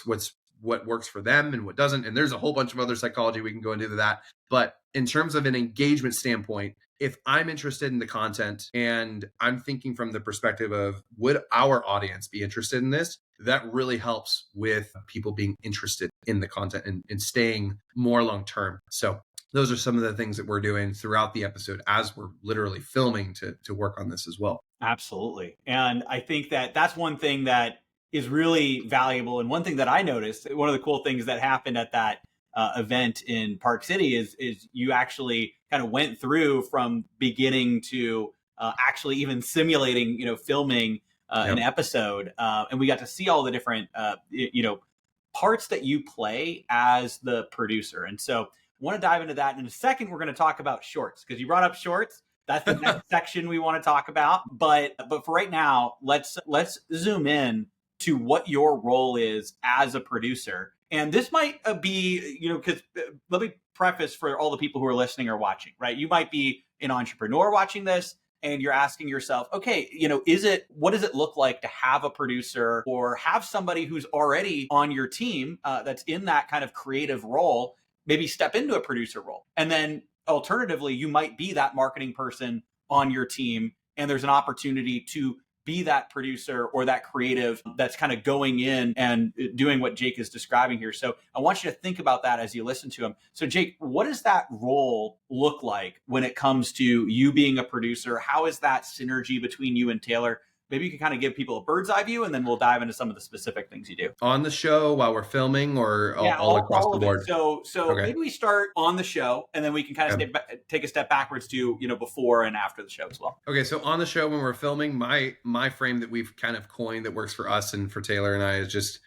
for them and what doesn't. And there's a whole bunch of other psychology we can go into that. But in terms of an engagement standpoint, if I'm interested in the content and I'm thinking from the perspective of would our audience be interested in this, that really helps with people being interested in the content and staying more long term. So those are some of the things that we're doing throughout the episode as we're literally filming to work on this as well. Absolutely. And I think that that's one thing that is really valuable. And one thing that I noticed, one of the cool things that happened at that event in Park City is you actually kind of went through from beginning to actually even simulating, filming an episode. And we got to see all the different, parts that you play as the producer. And so I want to dive into that. And in a second, we're going to talk about shorts because you brought up shorts. That's the next section we want to talk about. But for right now, let's zoom in to what your role is as a producer. And this might be, because let me preface for all the people who are listening or watching, right? You might be an entrepreneur watching this and you're asking yourself, okay, what does it look like to have a producer or have somebody who's already on your team that's in that kind of creative role, maybe step into a producer role. And then alternatively, you might be that marketing person on your team and there's an opportunity to be that producer or that creative that's kind of going in and doing what Jake is describing here. So I want you to think about that as you listen to him. So Jake, what does that role look like when it comes to you being a producer? How is that synergy between you and Taylor? Maybe you can kind of give people a bird's eye view and then we'll dive into some of the specific things you do. On the show while we're filming or all across the board? So Okay. Maybe we start on the show and then we can kind of take a step backwards to, before and after the show as well. Okay. So on the show when we're filming, my frame that we've kind of coined that works for us and for Taylor and I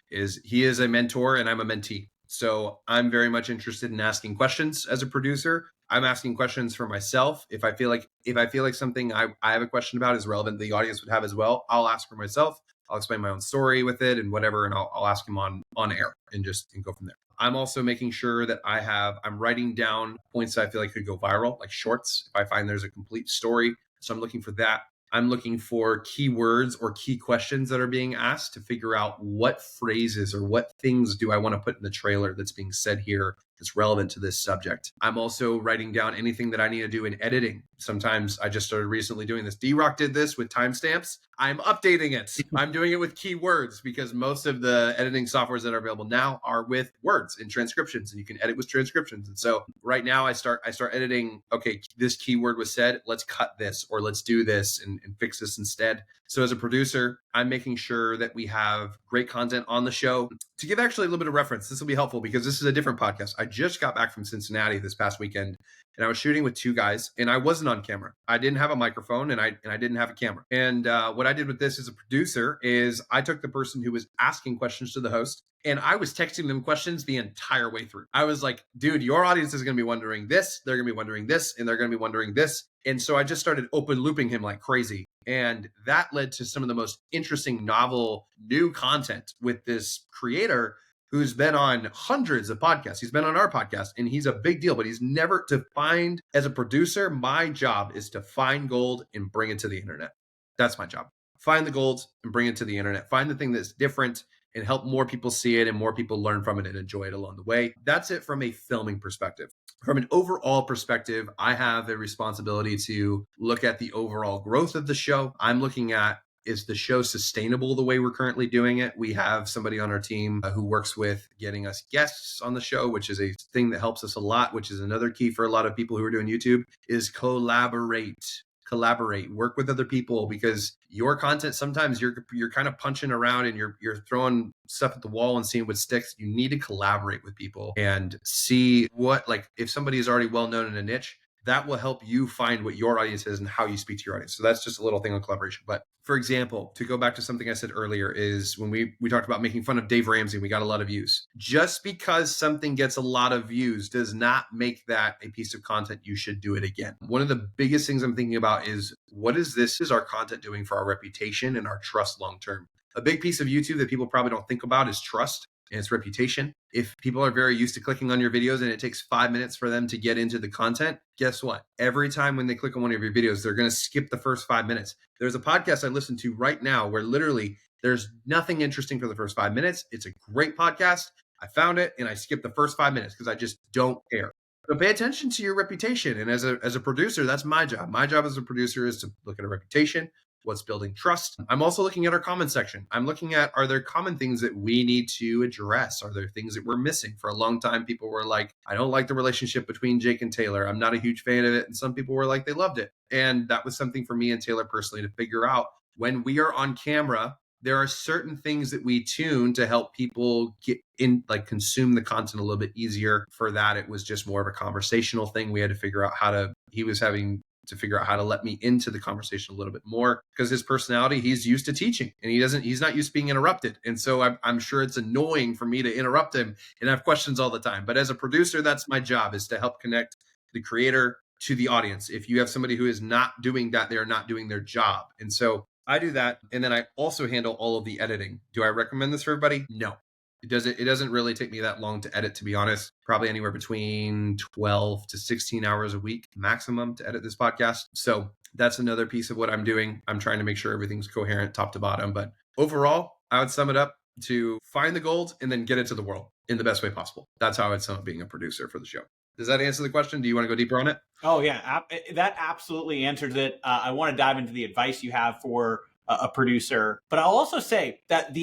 is he is a mentor and I'm a mentee. So I'm very much interested in asking questions as a producer. I'm asking questions for myself. If I feel like something I have a question about is relevant, the audience would have as well, I'll ask for myself. I'll explain my own story with it and whatever, and I'll ask him on air and go from there. I'm also making sure that I'm writing down points that I feel like could go viral, like shorts, if I find there's a complete story. So I'm looking for that. I'm looking for keywords or key questions that are being asked to figure out what phrases or what things do I want to put in the trailer that's being said here that's relevant to this subject. I'm also writing down anything that I need to do in editing. Sometimes I just started recently doing this. D-Rock did this with timestamps. I'm updating it. I'm doing it with keywords because most of the editing softwares that are available now are with words and transcriptions, and you can edit with transcriptions. And so right now I start editing, okay, this keyword was said, let's cut this or let's do this and fix this instead. So as a producer, I'm making sure that we have great content on the show. To give actually a little bit of reference, this will be helpful because this is a different podcast. I just got back from Cincinnati this past weekend and I was shooting with two guys and I wasn't on camera. I didn't have a microphone and I didn't have a camera. And what I did with this as a producer is I took the person who was asking questions to the host and I was texting them questions the entire way through. I was like, dude, your audience is going to be wondering this, they're going to be wondering this, and they're going to be wondering this. And so I just started open looping him like crazy. And that led to some of the most interesting, novel, new content with this creator who's been on hundreds of podcasts. He's been on our podcast and he's a big deal, but he's never to find, as a producer, my job is to find gold and bring it to the internet. That's my job. Find the gold and bring it to the internet. Find the thing that's different and help more people see it and more people learn from it and enjoy it along the way. That's it from a filming perspective. From an overall perspective, I have a responsibility to look at the overall growth of the show. I'm looking at, is the show sustainable the way we're currently doing it? We have somebody on our team who works with getting us guests on the show, which is a thing that helps us a lot, which is another key for a lot of people who are doing YouTube, is collaborate, work with other people, because your content, sometimes you're kind of punching around and you're throwing stuff at the wall and seeing what sticks. You need to collaborate with people and see what, like, if somebody is already well known in a niche, that will help you find what your audience is and how you speak to your audience. So that's just a little thing on collaboration. But for example, to go back to something I said earlier, is when we talked about making fun of Dave Ramsey, we got a lot of views. Just because something gets a lot of views does not make that a piece of content you should do it again. One of the biggest things I'm thinking about is, what is our content doing for our reputation and our trust long term? A big piece of YouTube that people probably don't think about is trust and its reputation. If people are very used to clicking on your videos and it takes 5 minutes for them to get into the content, guess what? Every time when they click on one of your videos, they're going to skip the first 5 minutes. There's a podcast I listen to right now where literally there's nothing interesting for the first 5 minutes. It's a great podcast. I found it and I skipped the first 5 minutes because I just don't care. So pay attention to your reputation. And as a producer, that's my job. My job as a producer is to look at a reputation, what's building trust. I'm also looking at our comment section. I'm looking at, are there common things that we need to address? Are there things that we're missing? For a long time, people were like, I don't like the relationship between Jake and Taylor. I'm not a huge fan of it. And some people were like, they loved it. And that was something for me and Taylor personally to figure out. When we are on camera, there are certain things that we tune to help people get in, like consume the content a little bit easier. For that, it was just more of a conversational thing. We had to figure out he was having to figure out how to let me into the conversation a little bit more, because his personality, he's used to teaching and he's not used to being interrupted. And so I'm sure it's annoying for me to interrupt him and have questions all the time. But as a producer, that's my job, is to help connect the creator to the audience. If you have somebody who is not doing that, they are not doing their job. And so I do that. And then I also handle all of the editing. Do I recommend this for everybody? No. It doesn't really take me that long to edit, to be honest. Probably anywhere between 12 to 16 hours a week maximum to edit this podcast. So that's another piece of what I'm doing. I'm trying to make sure everything's coherent top to bottom. But overall, I would sum it up to find the gold and then get it to the world in the best way possible. That's how I would sum up being a producer for the show. Does that answer the question? Do you want to go deeper on it? Oh, yeah. That absolutely answers it. I want to dive into the advice you have for a producer. But I'll also say that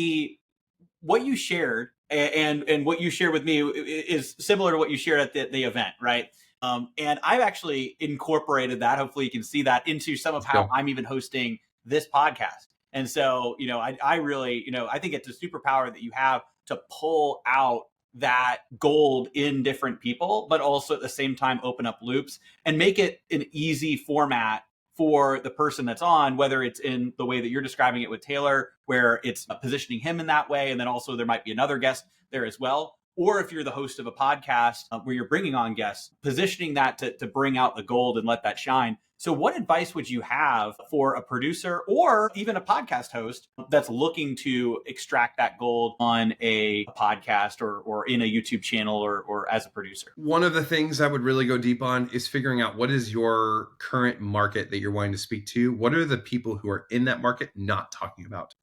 what you shared and what you shared with me is similar to what you shared at the event, right? And I've actually incorporated that. Hopefully you can see that into some of how I'm even hosting this podcast. And so, I really, I think it's a superpower that you have to pull out that gold in different people, but also at the same time open up loops and make it an easy format for the person that's on, whether it's in the way that you're describing it with Taylor, where it's positioning him in that way. And then also there might be another guest there as well. Or if you're the host of a podcast where you're bringing on guests, positioning that to bring out the gold and let that shine. So what advice would you have for a producer or even a podcast host that's looking to extract that gold on a podcast or in a YouTube channel or as a producer? One of the things I would really go deep on is figuring out what is your current market that you're wanting to speak to? What are the people who are in that market not talking about?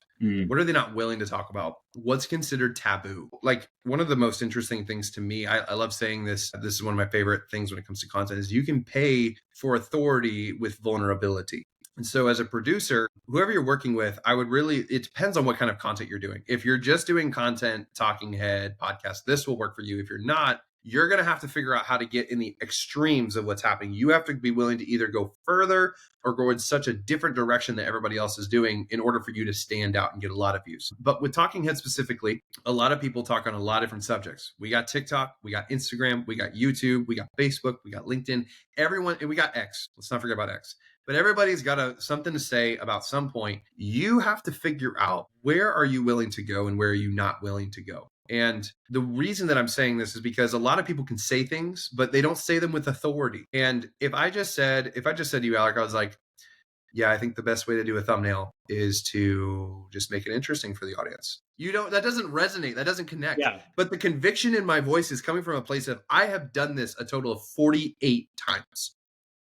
What are they not willing to talk about? What's considered taboo? Like, one of the most interesting things to me, I love saying this. This is one of my favorite things when it comes to content, is you can pay for authority with vulnerability. And so as a producer, whoever you're working with, it depends on what kind of content you're doing. If you're just doing content, talking head, podcast, this will work for you. If you're not, you're going to have to figure out how to get in the extremes of what's happening. You have to be willing to either go further or go in such a different direction that everybody else is doing in order for you to stand out and get a lot of views. But with talking head specifically, a lot of people talk on a lot of different subjects. We got TikTok, we got Instagram, we got YouTube, we got Facebook, we got LinkedIn, everyone, and we got X. Let's not forget about X. But everybody's got something to say about some point. You have to figure out, where are you willing to go and where are you not willing to go? And the reason that I'm saying this is because a lot of people can say things, but they don't say them with authority. And if I just said to you, Alec, I was like, yeah, I think the best way to do a thumbnail is to just make it interesting for the audience. That doesn't resonate. That doesn't connect. Yeah. But the conviction in my voice is coming from a place of, I have done this a total of 48 times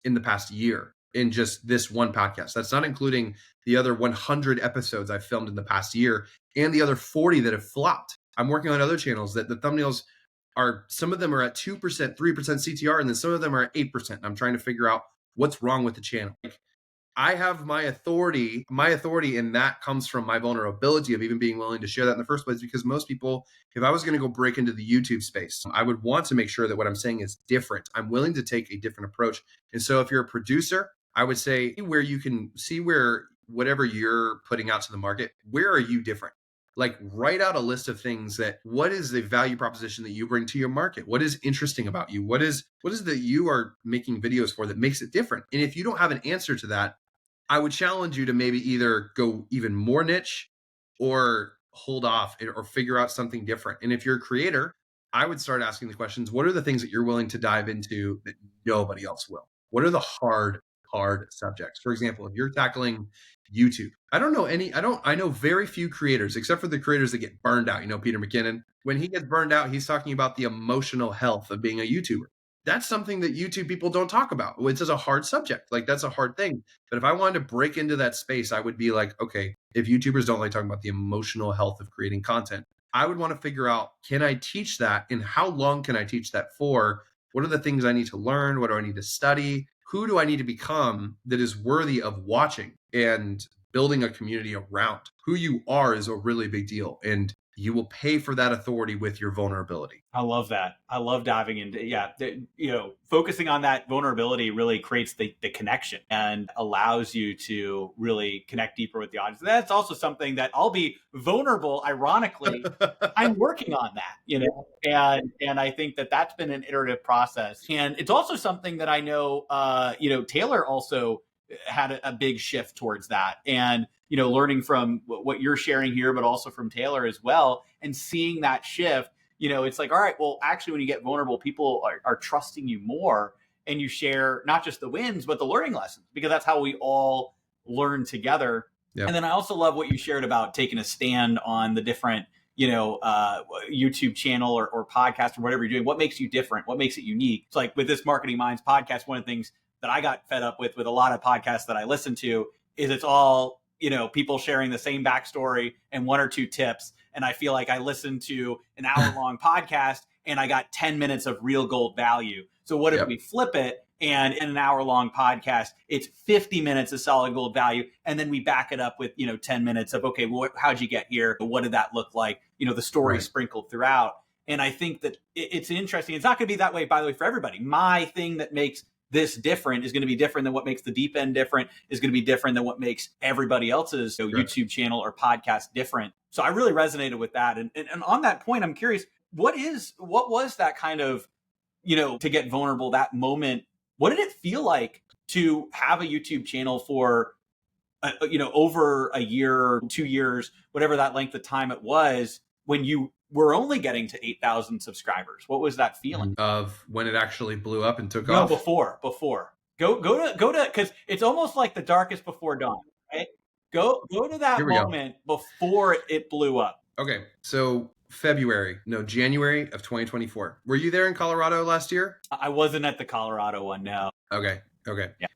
in the past year in just this one podcast. That's not including the other 100 episodes I've filmed in the past year and the other 40 that have flopped. I'm working on other channels that the thumbnails are, some of them are at 2%, 3% CTR, and then some of them are at 8%. And I'm trying to figure out what's wrong with the channel. I have my authority, and that comes from my vulnerability of even being willing to share that in the first place. Because most people, if I was going to go break into the YouTube space, I would want to make sure that what I'm saying is different. I'm willing to take a different approach. And so if you're a producer, I would say where you can see where whatever you're putting out to the market, where are you different? Like, write out a list of things what is the value proposition that you bring to your market? What is interesting about you? What is that you are making videos for that makes it different? And if you don't have an answer to that, I would challenge you to maybe either go even more niche or hold off or figure out something different. And if you're a creator, I would start asking the questions, what are the things that you're willing to dive into that nobody else will? What are the hard subjects? For example, if you're tackling YouTube, I know very few creators, except for the creators that get burned out. Peter McKinnon, when he gets burned out, he's talking about the emotional health of being a YouTuber. That's something that YouTube people don't talk about. It's just a hard subject. Like, that's a hard thing. But if I wanted to break into that space, I would be like, okay, if YouTubers don't like talking about the emotional health of creating content, I would want to figure out, can I teach that? And how long can I teach that for? What are the things I need to learn? What do I need to study? Who do I need to become that is worthy of watching and building a community around? Who you are is a really big deal. And you will pay for that authority with your vulnerability. I love that. I love diving into, focusing on that vulnerability really creates the connection and allows you to really connect deeper with the audience. That's also something that, I'll be vulnerable, ironically, I'm working on that, and I think that that's been an iterative process. And it's also something that I know, Taylor also had a big shift towards that. And learning from what you're sharing here, but also from Taylor as well, and seeing that shift, it's like, all right, well, actually, when you get vulnerable, people are trusting you more, and you share not just the wins, but the learning lessons, because that's how we all learn together. Yep. And then I also love what you shared about taking a stand on the different, YouTube channel or podcast or whatever you're doing. What makes you different? What makes it unique? It's like with this Marketing Minds podcast, one of the things that I got fed up with a lot of podcasts that I listen to is it's all, people sharing the same backstory and one or two tips. And I feel like I listened to an hour-long podcast and I got 10 minutes of real gold value. So what if we flip it, and in an hour-long podcast, it's 50 minutes of solid gold value, and then we back it up with 10 minutes of, okay, well, how'd you get here? What did that look like? The story sprinkled throughout. And I think that it's interesting. It's not going to be that way, by the way, for everybody. My thing that makes this different is going to be different than what makes the deep end different, is going to be different than what makes everybody else's YouTube channel or podcast different. So I really resonated with that. And on that point, I'm curious, what was that kind of, to get vulnerable, that moment? What did it feel like to have a YouTube channel for, over a year, 2 years, whatever that length of time it was, when you were only getting to 8,000 subscribers? What was that feeling? Of when it actually blew up and took off? No, before. Go to because it's almost like the darkest before dawn, right? Go to that Here we go. moment before it blew up. Okay, so January of 2024. Were you there in Colorado last year? I wasn't at the Colorado one, no. Okay. Yeah.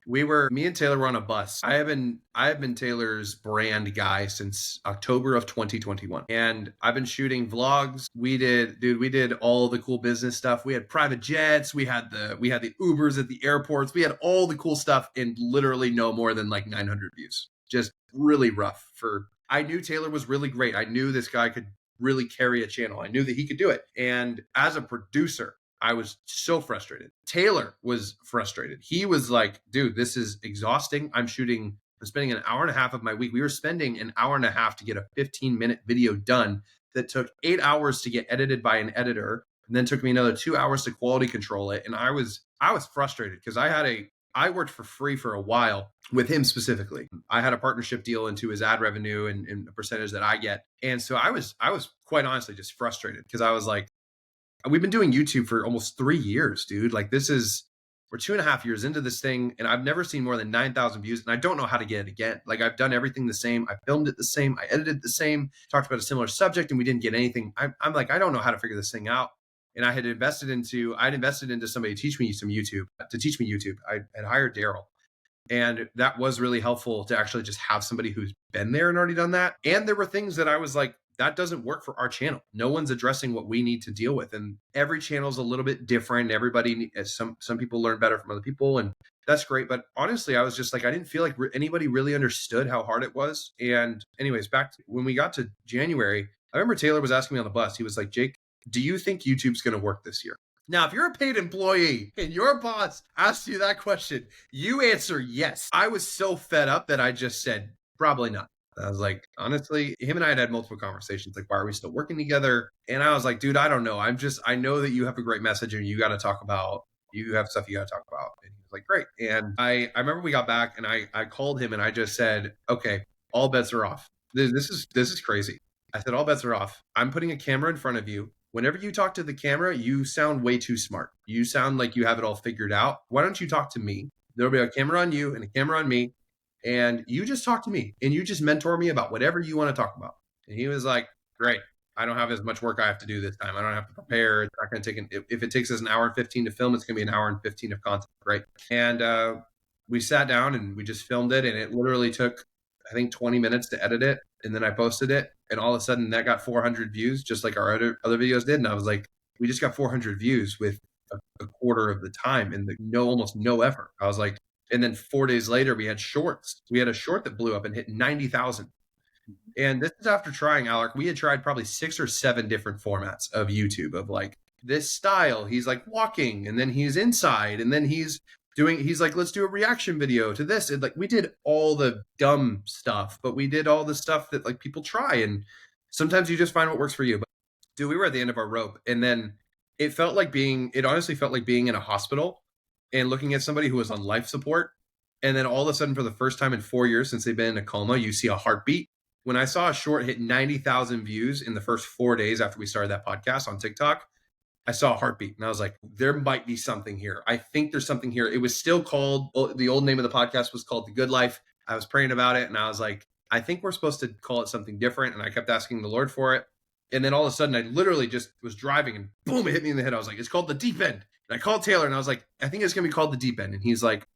Me and Taylor were on a bus. I have been Taylor's brand guy since October of 2021. And I've been shooting vlogs. We did all the cool business stuff. We had private jets, we had the Ubers at the airports. We had all the cool stuff in literally no more than like 900 views. Just really rough for I knew Taylor was really great. I knew this guy could really carry a channel. I knew that he could do it. And as a producer, I was so frustrated. Taylor was frustrated. He was like, dude, this is exhausting. I'm spending an hour and a half of my week. We were spending an hour and a half to get a 15-minute video done that took 8 hours to get edited by an editor, and then took me another 2 hours to quality control it. And I was frustrated because I worked for free for a while with him specifically. I had a partnership deal into his ad revenue and a percentage that I get. And so I was quite honestly just frustrated because I was like, we've been doing YouTube for almost 3 years, dude. Like we're 2.5 years into this thing, and I've never seen more than 9,000 views, and I don't know how to get it again. Like I've done everything the same. I filmed it the same. I edited it the same, talked about a similar subject, and we didn't get anything. I'm like, I don't know how to figure this thing out. And I'd invested into somebody to teach me YouTube. I had hired Daryl. And that was really helpful to actually just have somebody who's been there and already done that. And there were things that I was like, that doesn't work for our channel. No one's addressing what we need to deal with. And every channel is a little bit different. Some people learn better from other people, and that's great. But honestly, I was just like, I didn't feel like anybody really understood how hard it was. And anyways, back to when we got to January, I remember Taylor was asking me on the bus. He was like, Jake, do you think YouTube's going to work this year? Now, if you're a paid employee and your boss asks you that question, you answer yes. I was so fed up that I just said, probably not. I was like, honestly, him and I had multiple conversations. Like, why are we still working together? And I was like, dude, I don't know. I know that you have a great message and you have stuff you got to talk about. And he was like, great. And I remember we got back and I called him and I just said, okay, all bets are off. This is crazy. I said, all bets are off. I'm putting a camera in front of you. Whenever you talk to the camera, you sound way too smart. You sound like you have it all figured out. Why don't you talk to me? There'll be a camera on you and a camera on me. And you just talk to me and you just mentor me about whatever you want to talk about. And he was like, great. I don't have as much work I have to do this time. I don't have to prepare. It's not going to take if it takes us an hour and 15 to film, it's going to be an hour and 15 of content. Right. And we sat down and we just filmed it. And it literally took, I think, 20 minutes to edit it. And then I posted it. And all of a sudden that got 400 views, just like our other videos did. And I was like, we just got 400 views with a quarter of the time and almost no effort. I was like, and then 4 days later, we had shorts. We had a short that blew up and hit 90,000. And this is after trying, Alec. We had tried probably 6 or 7 different formats of YouTube of like this style. He's like walking and then he's inside and then he's like, let's do a reaction video to this. And like, we did all the dumb stuff, but we did all the stuff that like people try. And sometimes you just find what works for you. But dude, we were at the end of our rope. And then it honestly felt like being in a hospital and looking at somebody who was on life support. And then all of a sudden, for the first time in 4 years since they've been in a coma, you see a heartbeat. When I saw a short hit 90,000 views in the first 4 days after we started that podcast on TikTok, I saw a heartbeat and I was like, there might be something here. I think there's something here. It was still called, the old name of the podcast was called The Good Life. I was praying about it and I was like, I think we're supposed to call it something different. And I kept asking the Lord for it. And then all of a sudden I literally just was driving and boom, it hit me in the head. I was like, it's called The Deep End. And I called Taylor and I was like, I think it's going to be called The Deep End. And he's like,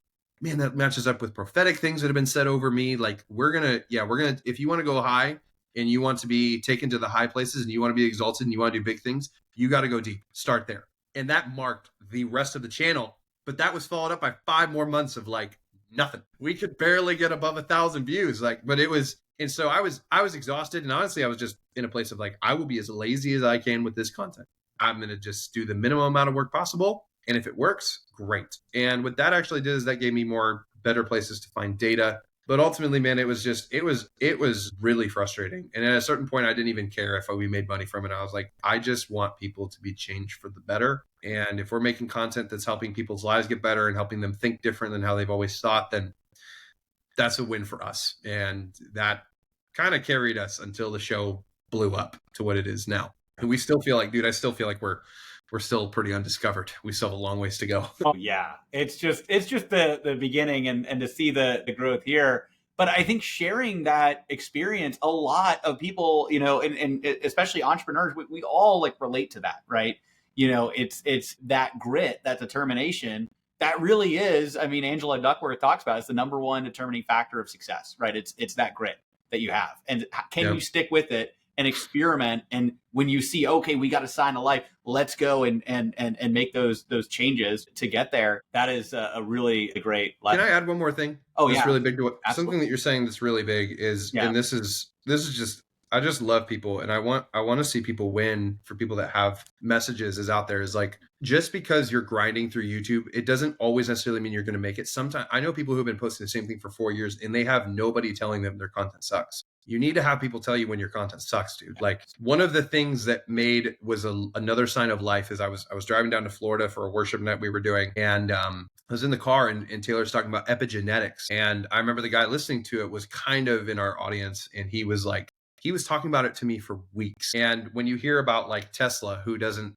man, that matches up with prophetic things that have been said over me. Like we're going to, if you want to go high and you want to be taken to the high places and you want to be exalted and you want to do big things, you got to go deep. Start there. And that marked the rest of the channel. But that was followed up by 5 more months of like nothing. We could barely get above 1,000 views. And so I was exhausted. And honestly, I was just in a place of like, I will be as lazy as I can with this content. I'm going to just do the minimum amount of work possible. And if it works, great. And what that actually did is that gave me better places to find data. But ultimately, man, it was really frustrating. And at a certain point, I didn't even care if we made money from it. I was like, I just want people to be changed for the better. And if we're making content that's helping people's lives get better and helping them think different than how they've always thought, then that's a win for us. And that kind of carried us until the show blew up to what it is now. And we still feel like, dude, I still feel like we're we're still pretty undiscovered. We still have a long ways to go. Oh yeah, it's just the beginning, and to see the growth here. But I think sharing that experience, a lot of people, and especially entrepreneurs, we all like relate to that, right? It's that grit, that determination that really is. I mean, Angela Duckworth talks about it's the number one determining factor of success, right? It's that grit that you have, and can you Yep. stick with it and experiment? And when you see, okay, we got to sign a life, let's go and make those changes to get there. That is a really great Can I lesson. add one more thing? Oh That's yeah, really big to what, something absolutely. that you're saying that's really big is, Yeah. and this is just, I just love people, and I want to see people win. For people that have messages is out there, is like, just because you're grinding through YouTube, it doesn't always necessarily mean you're going to make it. Sometimes I know people who have been posting the same thing for 4 years and they have nobody telling them their content sucks. You need to have people tell you when your content sucks, dude. Like, one of the things that made was another sign of life is I was driving down to Florida for a worship night we were doing, and I was in the car, and Taylor's talking about epigenetics. And I remember the guy listening to it was kind of in our audience, and he was like, he was talking about it to me for weeks. And when you hear about like Tesla,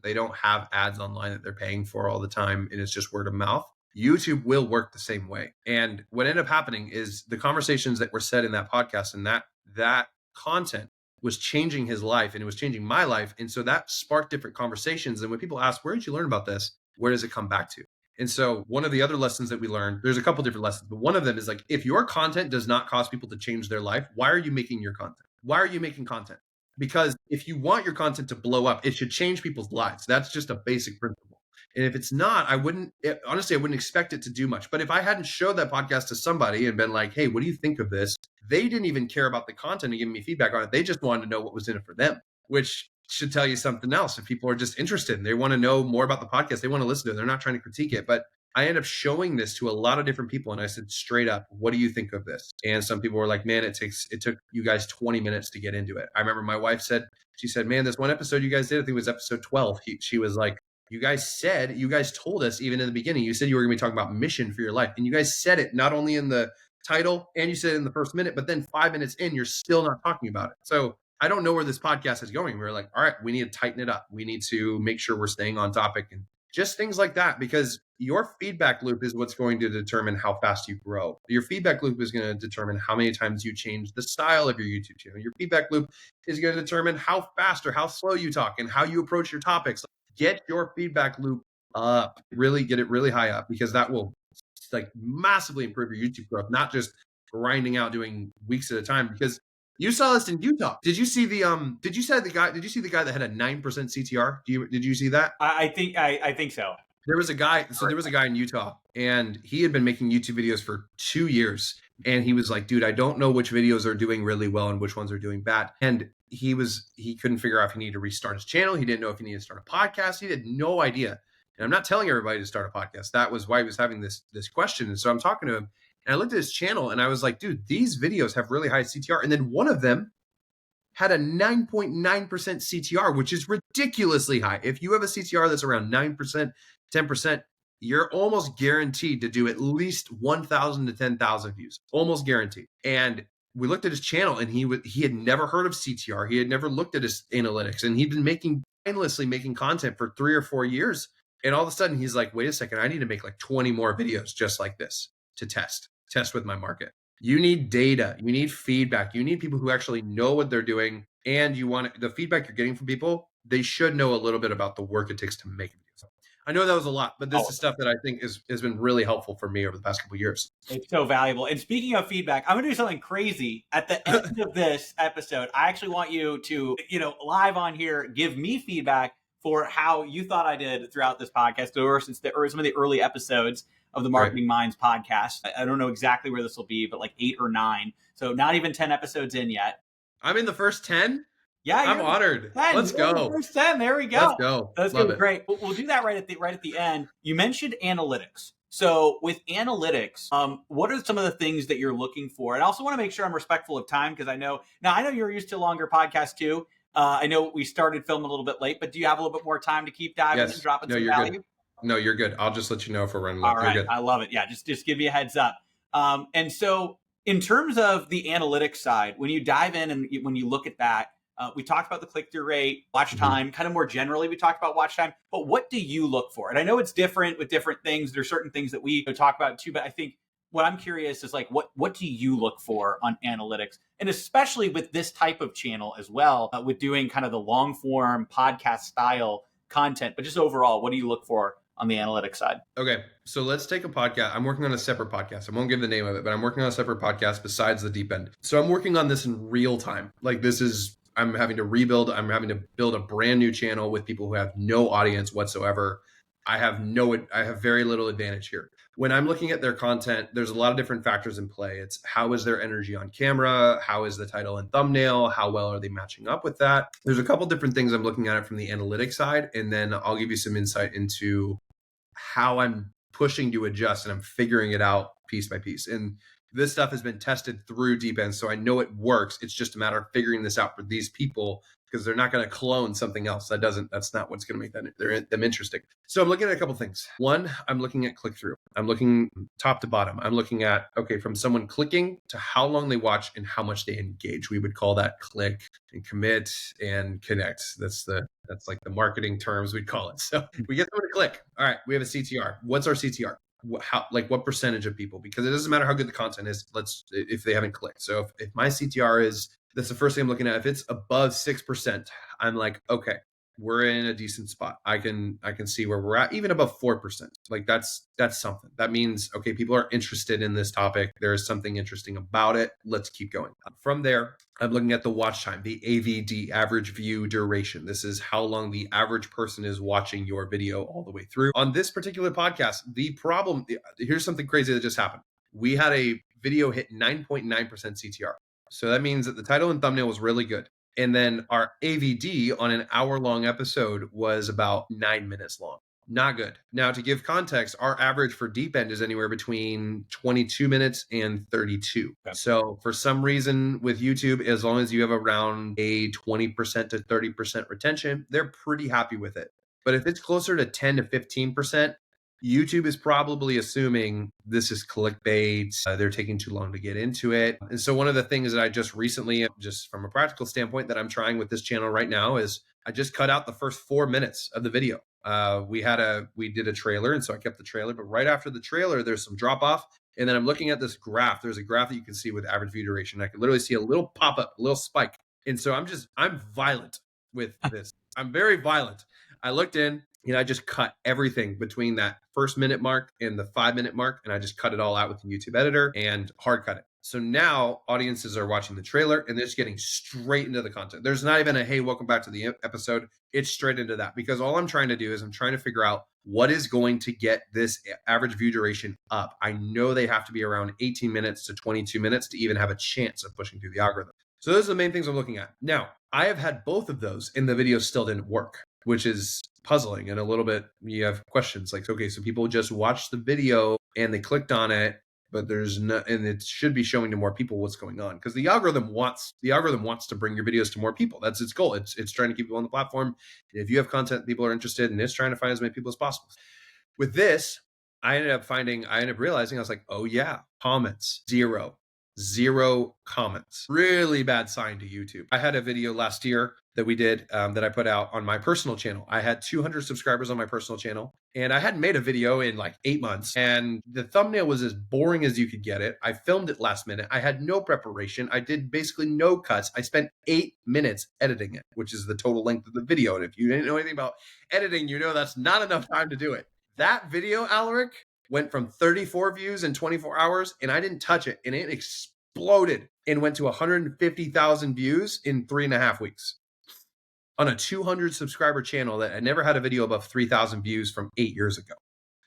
they don't have ads online that they're paying for all the time, and it's just word of mouth. YouTube will work the same way. And what ended up happening is the conversations that were said in that podcast, and that content was changing his life, and it was changing my life. And so that sparked different conversations. And when people ask, where did you learn about this? Where does it come back to? And so one of the other lessons that we learned, there's a couple different lessons, but one of them is like, if your content does not cause people to change their life, why are you making your content? Why are you making content? Because if you want your content to blow up, it should change people's lives. That's just a basic principle. And if it's not, honestly, I wouldn't expect it to do much. But if I hadn't showed that podcast to somebody and been like, hey, what do you think of this? They didn't even care about the content and giving me feedback on it. They just wanted to know what was in it for them, which should tell you something else. If people are just interested and they want to know more about the podcast, they want to listen to it. They're not trying to critique it. But I ended up showing this to a lot of different people, and I said straight up, what do you think of this? And some people were like, man, it took you guys 20 minutes to get into it. I remember my wife said, man, this one episode you guys did, I think it was episode 12. She was like, you guys told us even in the beginning, you said you were going to be talking about mission for your life. And you guys said it not only in the title, and you said it in the first minute, but then 5 minutes in, you're still not talking about it. So I don't know where this podcast is going. We're like, all right, we need to tighten it up. We need to make sure we're staying on topic, and just things like that, because your feedback loop is what's going to determine how fast you grow. Your feedback loop is going to determine how many times you change the style of your YouTube channel. Your feedback loop is going to determine how fast or how slow you talk and how you approach your topics. Get your feedback loop up, really get it really high up, because that will like massively improve your YouTube growth, not just grinding out doing weeks at a time. Because you saw this in Utah. Did you see the did you see the guy that had a 9% CTR? Did you see that? I think so. There was a guy in Utah, and he had been making YouTube videos for 2 years. And he was like, dude, I don't know which videos are doing really well and which ones are doing bad. And he couldn't figure out if he needed to restart his channel. He didn't know if he needed to start a podcast. He had no idea. And I'm not telling everybody to start a podcast. That was why he was having this question. And so I'm talking to him, and I looked at his channel, and I was like, dude, these videos have really high CTR. And then one of them had a 9.9% CTR, which is ridiculously high. If you have a CTR that's around 9%, 10%, you're almost guaranteed to do at least 1,000 to 10,000 views, almost guaranteed. And we looked at his channel, and he had never heard of CTR. He had never looked at his analytics, and he'd been mindlessly making content for 3 or 4 years. And all of a sudden he's like, wait a second, I need to make like 20 more videos just like this to test with my market. You need data, you need feedback, you need people who actually know what they're doing, and you want the feedback you're getting from people, they should know a little bit about the work it takes to make it. So I know that was a lot, but this is stuff that I think has been really helpful for me over the past couple of years. It's so valuable. And speaking of feedback, I'm going to do something crazy at the end of this episode. I actually want you to, live on here, give me feedback for how you thought I did throughout this podcast, or some of the early episodes of the Marketing Minds podcast. I don't know exactly where this will be, but like 8 or 9. So not even 10 episodes in yet. I'm in the first 10? Yeah, I'm honored. 10. Let's go. First 10. There we go. Let's go. That's going to be great. We'll do that right at the end. You mentioned analytics. So with analytics, what are some of the things that you're looking for? And I also want to make sure I'm respectful of time, because I know you're used to longer podcasts too. I know we started filming a little bit late, but do you have a little bit more time to keep diving and dropping some value? Good. No, you're good. I'll just let you know if we're running late. All right. You're good. I love it. Yeah, just give me a heads up. And so in terms of the analytics side, when you dive in and when you look at that, We talked about the click-through rate, watch Mhm. time, kind of more generally, we talked about watch time. But what do you look for? And I know it's different with different things. There's certain things that we talk about too, but I think what I'm curious is like, what do you look for on analytics? And especially with this type of channel as well, with doing kind of the long form podcast style content, but just overall, what do you look for on the analytics side? Okay, so let's take a podcast. I'm working on a separate podcast. I won't give the name of it, but I'm working on a separate podcast besides the deep end. So I'm working on this in real time. Like this is, I'm having to rebuild. I'm having to build a brand new channel with people who have no audience whatsoever. I have very little advantage here. When I'm looking at their content, there's a lot of different factors in play. It's how is their energy on camera? How is the title and thumbnail? How well are they matching up with that? There's a couple different things I'm looking at it from the analytics side, and then I'll give you some insight into how I'm pushing to adjust, and I'm figuring it out piece by piece. And this stuff has been tested through deep end, so I know it works. It's just a matter of figuring this out for these people, because they're not going to clone something else. That's not what's going to make them interesting. So I'm looking at a couple things. One, I'm looking at click through. I'm looking top to bottom. I'm looking at, okay, from someone clicking to how long they watch and how much they engage. We would call that click and commit and connect. That's like the marketing terms we'd call it. So we get them to click. All right, we have a CTR. What's our CTR? What percentage of people? Because it doesn't matter how good the content is. If they haven't clicked. So if my CTR is, that's the first thing I'm looking at. If it's above 6%, I'm like, okay, we're in a decent spot. I can see where we're at. Even above 4%, like that's something. That means, okay, people are interested in this topic. There is something interesting about it. Let's keep going. From there, I'm looking at the watch time, the AVD, average view duration. This is how long the average person is watching your video all the way through. On this particular podcast, here's something crazy that just happened. We had a video hit 9.9% CTR. So that means that the title and thumbnail was really good. And then our AVD on an hour-long episode was about 9 minutes long. Not good. Now, to give context, our average for deep end is anywhere between 22 minutes and 32. Okay. So for some reason with YouTube, as long as you have around a 20% to 30% retention, they're pretty happy with it. But if it's closer to 10 to 15%, YouTube is probably assuming this is clickbait. They're taking too long to get into it. And so one of the things that I just recently, just from a practical standpoint, that I'm trying with this channel right now is I just cut out the first 4 minutes of the video. We did a trailer, and so I kept the trailer. But right after the trailer, there's some drop off. And then I'm looking at this graph. There's a graph that you can see with average view duration. I can literally see a little pop up, a little spike. And so I'm violent with this. I'm very violent. I looked in, and I just cut everything between that first minute mark and the 5 minute mark. And I just cut it all out with the YouTube editor and hard cut it. So now audiences are watching the trailer and they're just getting straight into the content. There's not even a, hey, welcome back to the episode. It's straight into that, because all I'm trying to do is I'm trying to figure out what is going to get this average view duration up. I know they have to be around 18 minutes to 22 minutes to even have a chance of pushing through the algorithm. So those are the main things I'm looking at. Now, I have had both of those and the video still didn't work, which is puzzling and a little bit, you have questions like, okay, so people just watched the video and they clicked on it, but there's no, and it should be showing to more people what's going on, because the algorithm wants to bring your videos to more people. That's its goal. It's trying to keep people on the platform. And if you have content people are interested in, it's trying to find as many people as possible. With this, I ended up realizing, I was like, oh yeah, comments, zero comments. Really bad sign to YouTube. I had a video last year that we did that I put out on my personal channel. I had 200 subscribers on my personal channel, and I hadn't made a video in like 8 months, and the thumbnail was as boring as you could get it. I filmed it last minute. I had no preparation. I did basically no cuts. I spent 8 minutes editing it, which is the total length of the video. And if you didn't know anything about editing, you know that's not enough time to do it. That video, Alaric, went from 34 views in 24 hours, and I didn't touch it, and it exploded and went to 150,000 views in 3.5 weeks on a 200 subscriber channel that I never had a video above 3,000 views from 8 years ago.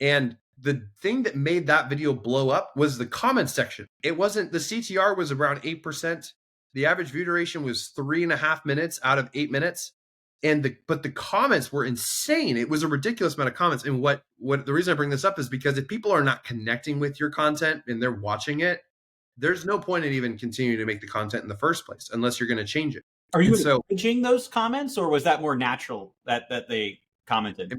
And the thing that made that video blow up was the comment section. It wasn't, the CTR was around 8%. The average view duration was 3.5 minutes out of 8 minutes. But the comments were insane. It was a ridiculous amount of comments. And what the reason I bring this up is because if people are not connecting with your content and they're watching it, there's no point in even continuing to make the content in the first place unless you're going to change it. Are you encouraging those comments, or was that more natural that they commented.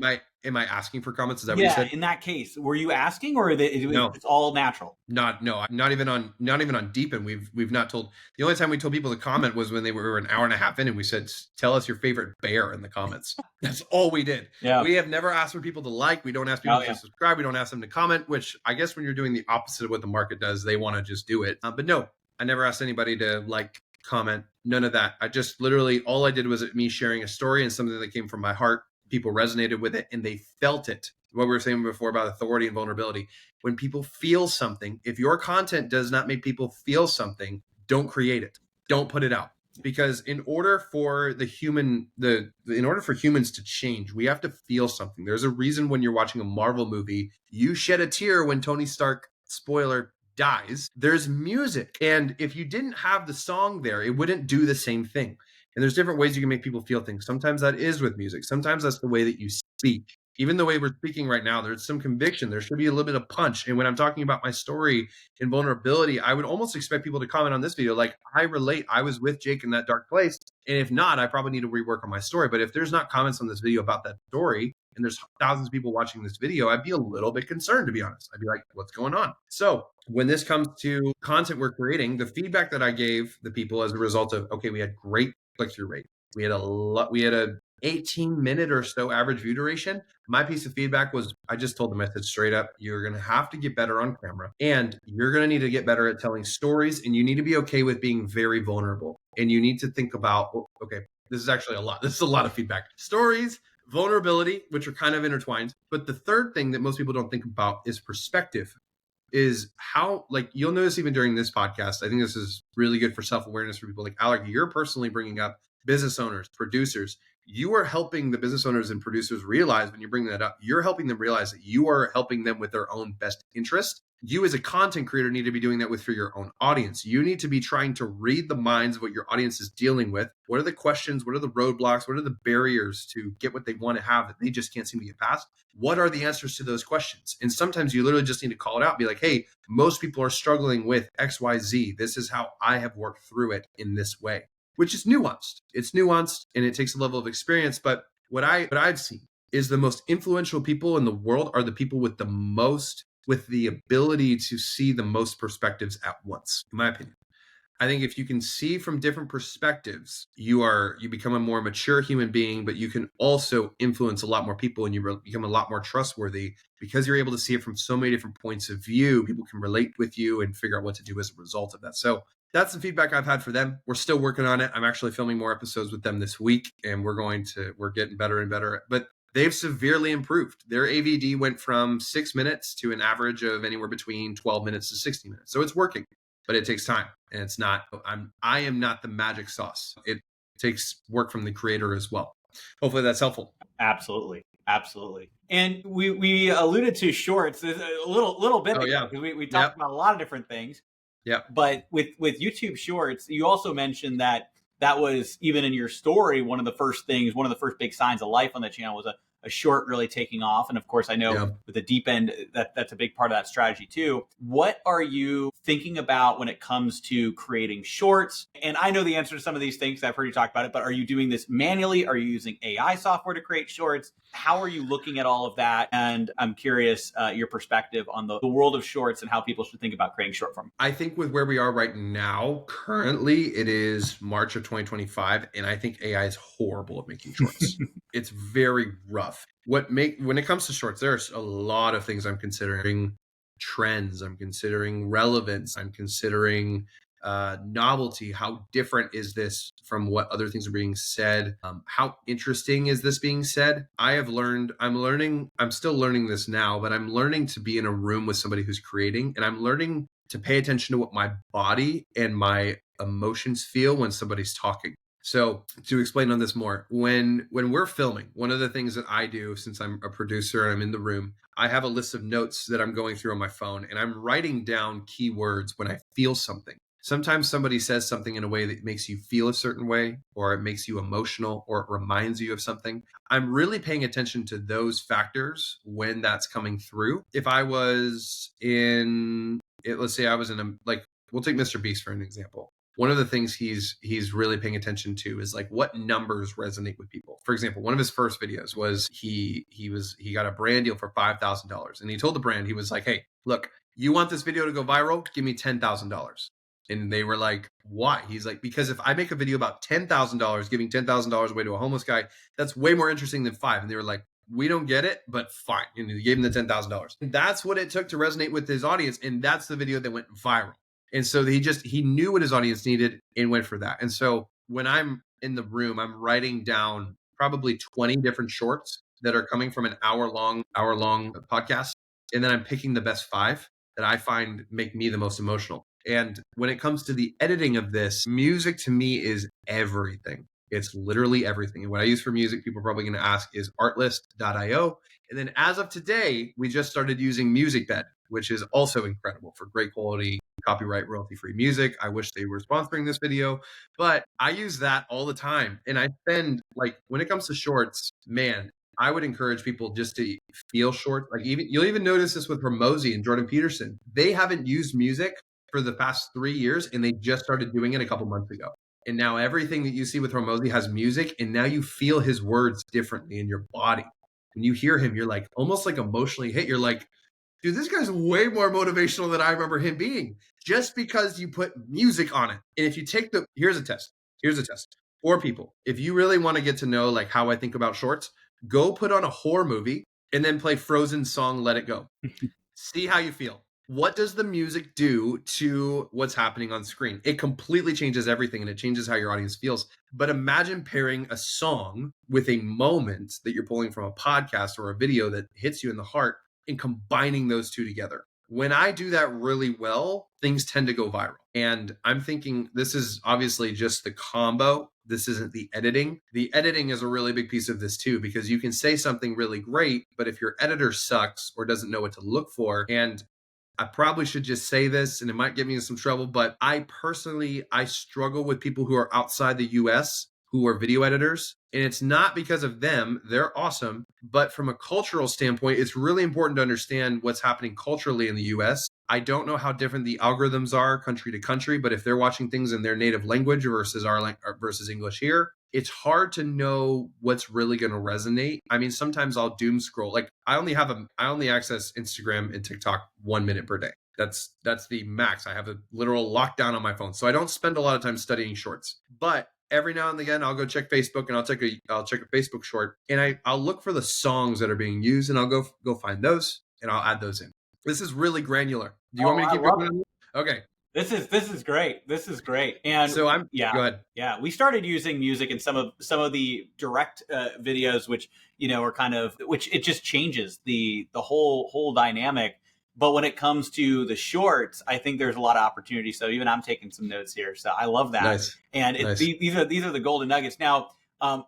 Am I asking for comments? Is that what you Yeah, said? in that case, were you asking, or No. it's all natural? Not even on Deepin. We've not told. The only time we told people to comment was when they were an hour and a half in, and we said, "Tell us your favorite bear in the comments." That's all we did. Yeah. We have never asked for people to like. We don't ask people Oh, to yeah. subscribe. We don't ask them to comment. Which I guess when you're doing the opposite of what the market does, they want to just do it. But no, I never asked anybody to like, comment. None of that. I just literally all I did was me sharing a story and something that came from my heart. People resonated with it and they felt it. What we were saying before about authority and vulnerability, when people feel something, if your content does not make people feel something, don't create it. Don't put it out. Because in order for in order for humans to change, we have to feel something. There's a reason when you're watching a Marvel movie, you shed a tear when Tony Stark, spoiler, dies. There's music. And if you didn't have the song there, it wouldn't do the same thing. And there's different ways you can make people feel things. Sometimes that is with music. Sometimes that's the way that you speak. Even the way we're speaking right now, there's some conviction. There should be a little bit of punch. And when I'm talking about my story and vulnerability, I would almost expect people to comment on this video like, I relate. I was with Jake in that dark place. And if not, I probably need to rework on my story. But if there's not comments on this video about that story, and there's thousands of people watching this video, I'd be a little bit concerned, to be honest. I'd be like, what's going on? So when this comes to content we're creating, the feedback that I gave the people as a result of, okay, we had great click-through rate. We had a 18-minute or so average view duration. My piece of feedback was, I just told them, I said straight up, you're going to have to get better on camera and you're going to need to get better at telling stories, and you need to be okay with being very vulnerable. And you need to think about, okay, this is actually a lot. This is a lot of feedback. Stories, vulnerability, which are kind of intertwined. But the third thing that most people don't think about is perspective. Is how, like, you'll notice even during this podcast, I think this is really good for self-awareness for people like Alec. You're personally bringing up business owners, producers. You are helping the business owners and producers realize, when you bring that up, you're helping them realize that you are helping them with their own best interest. You as a content creator need to be doing that with for your own audience. You need to be trying to read the minds of what your audience is dealing with. What are the questions? What are the roadblocks? What are the barriers to get what they want to have that they just can't seem to get past? What are the answers to those questions? And sometimes you literally just need to call it out, be like, hey, most people are struggling with XYZ. This is how I have worked through it in this way, which is nuanced. It's nuanced and it takes a level of experience. But what I've seen is the most influential people in the world are the people with the ability to see the most perspectives at once, in my opinion. I think if you can see from different perspectives, you become a more mature human being, but you can also influence a lot more people, and you become a lot more trustworthy because you're able to see it from so many different points of view. People can relate with you and figure out what to do as a result of that. So that's the feedback I've had for them. We're still working on it. I'm actually filming more episodes with them this week, and we're getting better and better. But they've severely improved. Their AVD went from 6 minutes to an average of anywhere between 12 minutes to 60 minutes. So it's working, but it takes time. And it's not, I am not the magic sauce. It takes work from the creator as well. Hopefully that's helpful. Absolutely. Absolutely. And we alluded to shorts a little bit ago. Yeah. We talked about a lot of different things. Yeah. But with YouTube Shorts, you also mentioned that was, even in your story, one of the first big signs of life on the channel was a short really taking off. And of course, I know with the deep end, that's a big part of that strategy too. What are you thinking about when it comes to creating shorts? And I know the answer to some of these things. I've heard you talk about it, but are you doing this manually? Are you using AI software to create shorts? How are you looking at all of that? And I'm curious your perspective on the world of shorts and how people should think about creating short form. I think with where we are right now, currently it is March of 2025, and I think AI is horrible at making shorts. It's very rough. When it comes to shorts, there's a lot of things I'm considering. Trends, I'm considering relevance, I'm considering novelty. How different is this from what other things are being said? How interesting is this being said? I'm still learning this now, but I'm learning to be in a room with somebody who's creating, and I'm learning to pay attention to what my body and my emotions feel when somebody's talking. So to explain on this more, when we're filming, one of the things that I do, since I'm a producer and I'm in the room, I have a list of notes that I'm going through on my phone, and I'm writing down keywords when I feel something. Sometimes somebody says something in a way that makes you feel a certain way, or it makes you emotional, or it reminds you of something. I'm really paying attention to those factors when that's coming through. If I was let's say I was we'll take Mr. Beast for an example. One of the things he's really paying attention to is like what numbers resonate with people. for example, one of his first videos was he got a brand deal for $5,000, and he told the brand, he was like, hey, look, you want this video to go viral? Give me $10,000. And they were like, why? He's like, because if I make a video about $10,000, giving $10,000 away to a homeless guy, that's way more interesting than five. And they were like, we don't get it, but fine. And he gave him the $10,000. That's what it took to resonate with his audience. And that's the video that went viral. And so he knew what his audience needed and went for that. And so when I'm in the room, I'm writing down probably 20 different shorts that are coming from an hour-long podcast. And then I'm picking the best 5 that I find make me the most emotional. And when it comes to the editing of this, music to me is everything. It's literally everything. And what I use for music, people are probably going to ask, is artlist.io. And then as of today, we just started using MusicBed, which is also incredible for great quality, copyright, royalty-free music. I wish they were sponsoring this video, but I use that all the time. And I spend, like, when it comes to shorts, man, I would encourage people just to feel short. Like, you'll even notice this with Ramosi and Jordan Peterson. They haven't used music for the past 3 years, and they just started doing it a couple months ago. And now everything that you see with Ramosi has music, and now you feel his words differently in your body. When you hear him, you're like almost like emotionally hit. You're like, dude, this guy's way more motivational than I remember him being, just because you put music on it. And if you take here's a test. For people, if you really want to get to know like how I think about shorts, go put on a horror movie and then play Frozen song Let It Go. See how you feel. What does the music do to what's happening on screen? It completely changes everything, and it changes how your audience feels. But imagine pairing a song with a moment that you're pulling from a podcast or a video that hits you in the heart and combining those two together. When I do that really well, things tend to go viral. And I'm thinking this is obviously just the combo. This isn't the editing. The editing is a really big piece of this too, because you can say something really great, but if your editor sucks or doesn't know what to look for, and I probably should just say this and it might get me in some trouble, but I struggle with people who are outside the US who are video editors. And it's not because of them. They're awesome. But from a cultural standpoint, it's really important to understand what's happening culturally in the US. I don't know how different the algorithms are country to country, but if they're watching things in their native language versus versus English here, it's hard to know what's really going to resonate. I mean, sometimes I'll doom scroll. Like I only access Instagram and TikTok 1 minute per day. That's the max. I have a literal lockdown on my phone. So I don't spend a lot of time studying shorts. But every now and again, I'll go check Facebook and I'll check a Facebook short, and I'll look for the songs that are being used, and I'll go find those and I'll add those in. This is really granular. Do you want me to keep going? Okay. This is great. This is great. And so go ahead. Yeah, we started using music in some of the direct videos, which are kind of, which it just changes the whole dynamic. But when it comes to the shorts, I think there's a lot of opportunity. So even I'm taking some notes here. So I love that. Nice. And nice. These are the golden nuggets. Now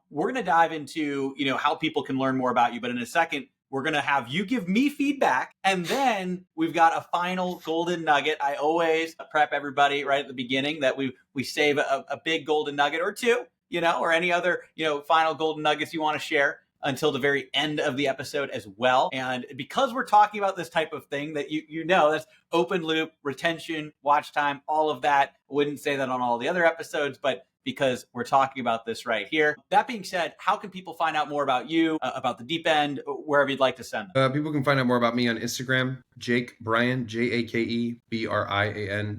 we're going to dive into how people can learn more about you. But in a second, we're going to have you give me feedback. And then we've got a final golden nugget. I always prep everybody right at the beginning that we save a big golden nugget or two, or any other, final golden nuggets you want to share until the very end of the episode as well. And because we're talking about this type of thing that that's open loop, retention, watch time, all of that. I wouldn't say that on all the other episodes, but because we're talking about this right here. That being said, how can people find out more about you, about the Deep End, wherever you'd like to send them? People can find out more about me on Instagram, Jake Brian, JakeBrian.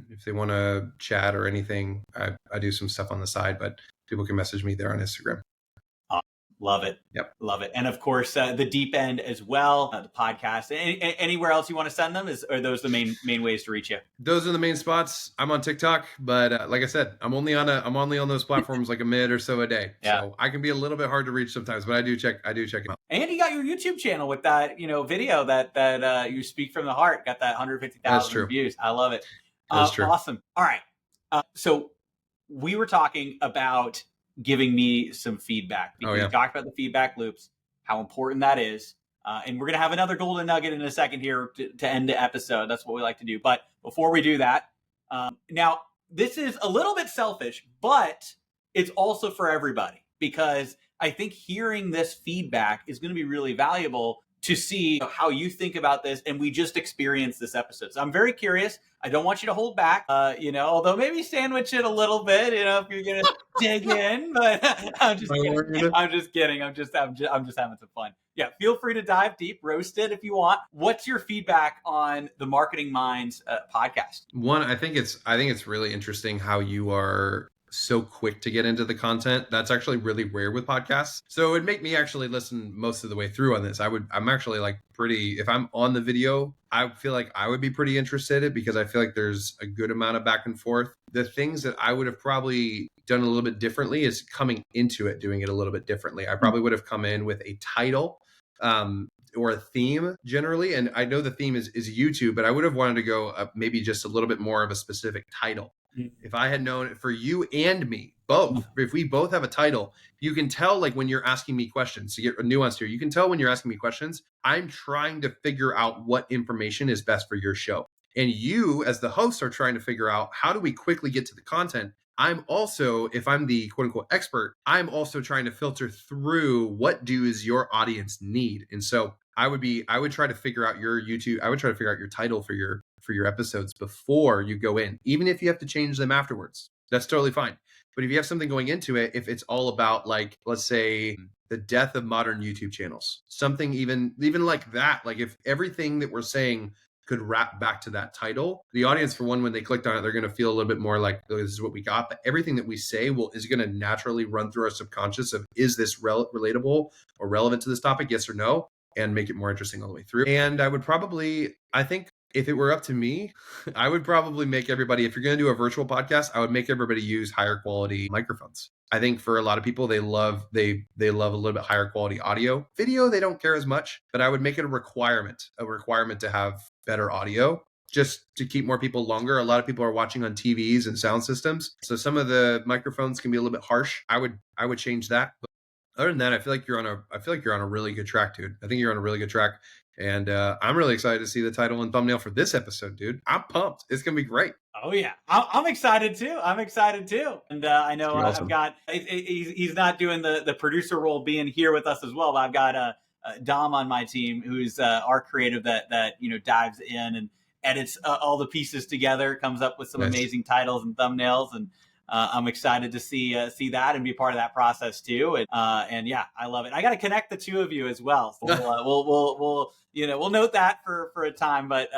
If they want to chat or anything, I do some stuff on the side, but people can message me there on Instagram. Love it. Yep. Love it. And of course, the Deep End as well, the podcast. Anywhere else you want to send them? Are those the main ways to reach you? Those are the main spots. I'm on TikTok, but like I said, I'm only on those platforms like a minute or so a day. Yeah. So I can be a little bit hard to reach sometimes, but I do check it out. And you got your YouTube channel with that, video that you speak from the heart, got that 150,000 views. I love it. That's true. Awesome. All right. So we were talking about giving me some feedback. We talked about the feedback loops, how important that is. And we're going to have another golden nugget in a second here to end the episode. That's what we like to do. But before we do that, now this is a little bit selfish, but it's also for everybody, because I think hearing this feedback is going to be really valuable to see how you think about this. And we just experienced this episode. So I'm very curious. I don't want you to hold back, although maybe sandwich it a little bit, if you're going to dig in, but I'm just kidding. I'm just kidding. I'm just having some fun. Yeah. Feel free to dive deep, roast it if you want. What's your feedback on the Marketing Minds podcast? One, I think it's really interesting how you are so quick to get into the content. That's actually really rare with podcasts. So it'd make me actually listen most of the way through on this. I'm actually like if I'm on the video, I feel like I would be pretty interested in it because I feel like there's a good amount of back and forth. The things that I would have probably done a little bit differently is coming into it, doing it a little bit differently. I probably would have come in with a title, or a theme generally. And I know the theme is YouTube, but I would have wanted to go maybe just a little bit more of a specific title. If I had known for you and me both, if we both have a title, you can tell like when you're asking me questions, to get a nuance here, you can tell when you're asking me questions, I'm trying to figure out what information is best for your show. And you as the host are trying to figure out how do we quickly get to the content. I'm also, if I'm the quote unquote expert, I'm also trying to filter through what does your audience need. And so I would try to figure out your YouTube. I would try to figure out your title for your episodes before you go in, even if you have to change them afterwards. That's totally fine. But if you have something going into it, if it's all about like, let's say the death of modern YouTube channels, something even like that, like if everything that we're saying could wrap back to that title, the audience, for one, when they clicked on it, they're going to feel a little bit more like, oh, this is what we got. But everything that we say is going to naturally run through our subconscious of, is this relatable or relevant to this topic? Yes or no? And make it more interesting all the way through. And I think if it were up to me, I would probably make everybody, if you're going to do a virtual podcast, I would make everybody use higher quality microphones. I think for a lot of people, they love a little bit higher quality audio. Video, they don't care as much, but I would make it a requirement to have better audio just to keep more people longer. A lot of people are watching on TVs and sound systems. So some of the microphones can be a little bit harsh. I would change that. But other than that, I feel like you're on a really good track, dude. I think you're on a really good track. And I'm really excited to see the title and thumbnail for this episode, dude. I'm pumped. It's going to be great. Oh, yeah. I'm excited, too. And I know awesome. I've got, he's not doing the producer role being here with us as well, but I've got Dom on my team, who's our creative that dives in and edits all the pieces together, comes up with some amazing titles and thumbnails. And I'm excited to see that and be part of that process too. And yeah, I love it. I got to connect the two of you as well. So we'll note that for a time. But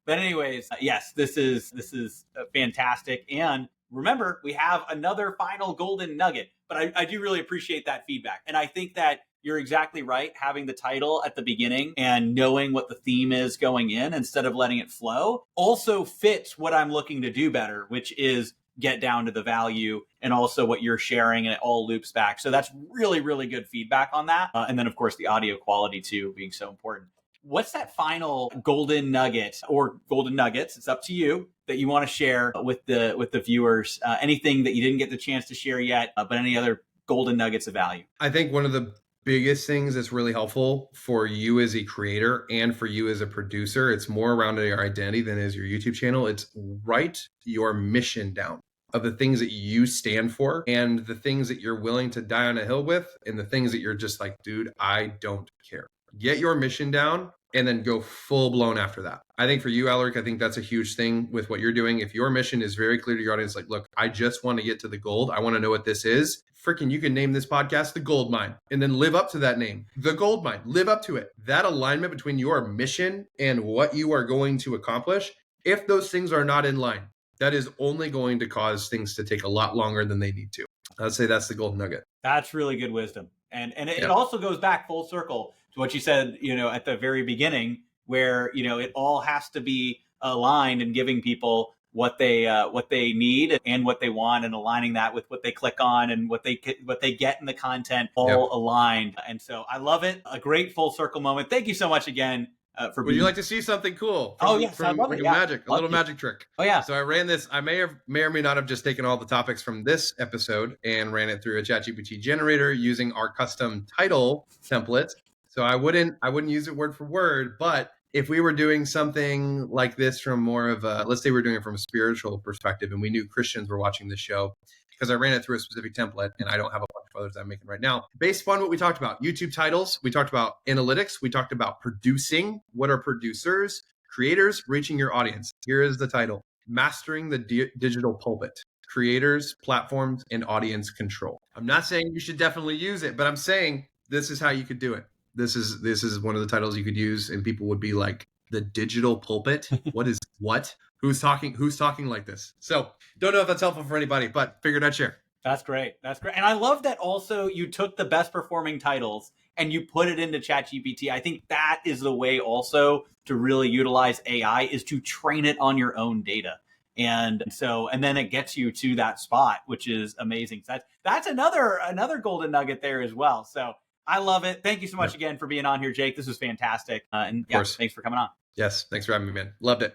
anyways, yes, this is fantastic. And remember, we have another final golden nugget. But I do really appreciate that feedback, and I think that you're exactly right. Having the title at the beginning and knowing what the theme is going in instead of letting it flow also fits what I'm looking to do better, which is get down to the value and also what you're sharing, and it all loops back. So that's really, really good feedback on that. And then of course the audio quality too being so important. What's that final golden nugget or golden nuggets? It's up to you that you want to share with the viewers. Anything that you didn't get the chance to share yet, but any other golden nuggets of value? I think one of the biggest things that's really helpful for you as a creator and for you as a producer, it's more around your identity than is your YouTube channel. It's write your mission down of the things that you stand for and the things that you're willing to die on a hill with and the things that you're just like, dude, I don't care. Get your mission down and then go full blown after that. I think for you, Alaric, I think that's a huge thing with what you're doing. If your mission is very clear to your audience, like, look, I just want to get to the gold. I want to know what this is. Freaking, you can name this podcast The Gold Mine and then live up to that name. The Gold Mine, live up to it. That alignment between your mission and what you are going to accomplish, if those things are not in line, that is only going to cause things to take a lot longer than they need to. I'd say that's the golden nugget. That's really good wisdom. And it also goes back full circle to what you said, at the very beginning, where, it all has to be aligned and giving people what they need and what they want, and aligning that with what they click on and what they get in the content, all aligned. And so I love it. A great full circle moment. Thank you so much again. Would you like to see something cool? Yes, I love it. A little magic trick. Oh yeah. So I ran this. I may or may not have just taken all the topics from this episode and ran it through a ChatGPT generator using our custom title template. So I wouldn't use it word for word, but if we were doing something like this from more of a, let's say we're doing it from a spiritual perspective and we knew Christians were watching this show, because I ran it through a specific template and I don't have a bunch others I'm making right now. Based upon what we talked about, YouTube titles, we talked about analytics, we talked about producing. What are producers? Creators reaching your audience. Here is the title: Mastering the Digital Pulpit. Creators, platforms, and audience control. I'm not saying you should definitely use it, but I'm saying this is how you could do it. This is one of the titles you could use, and people would be like, the digital pulpit? What? Who's talking like this? So don't know if that's helpful for anybody, but figured I'd share. That's great. That's great. And I love that also you took the best performing titles and you put it into ChatGPT. I think that is the way also to really utilize AI, is to train it on your own data. And then it gets you to that spot, which is amazing. So that's another golden nugget there as well. So I love it. Thank you so much again for being on here, Jake. This was fantastic. And yeah, thanks for coming on. Yes, thanks for having me, man. Loved it.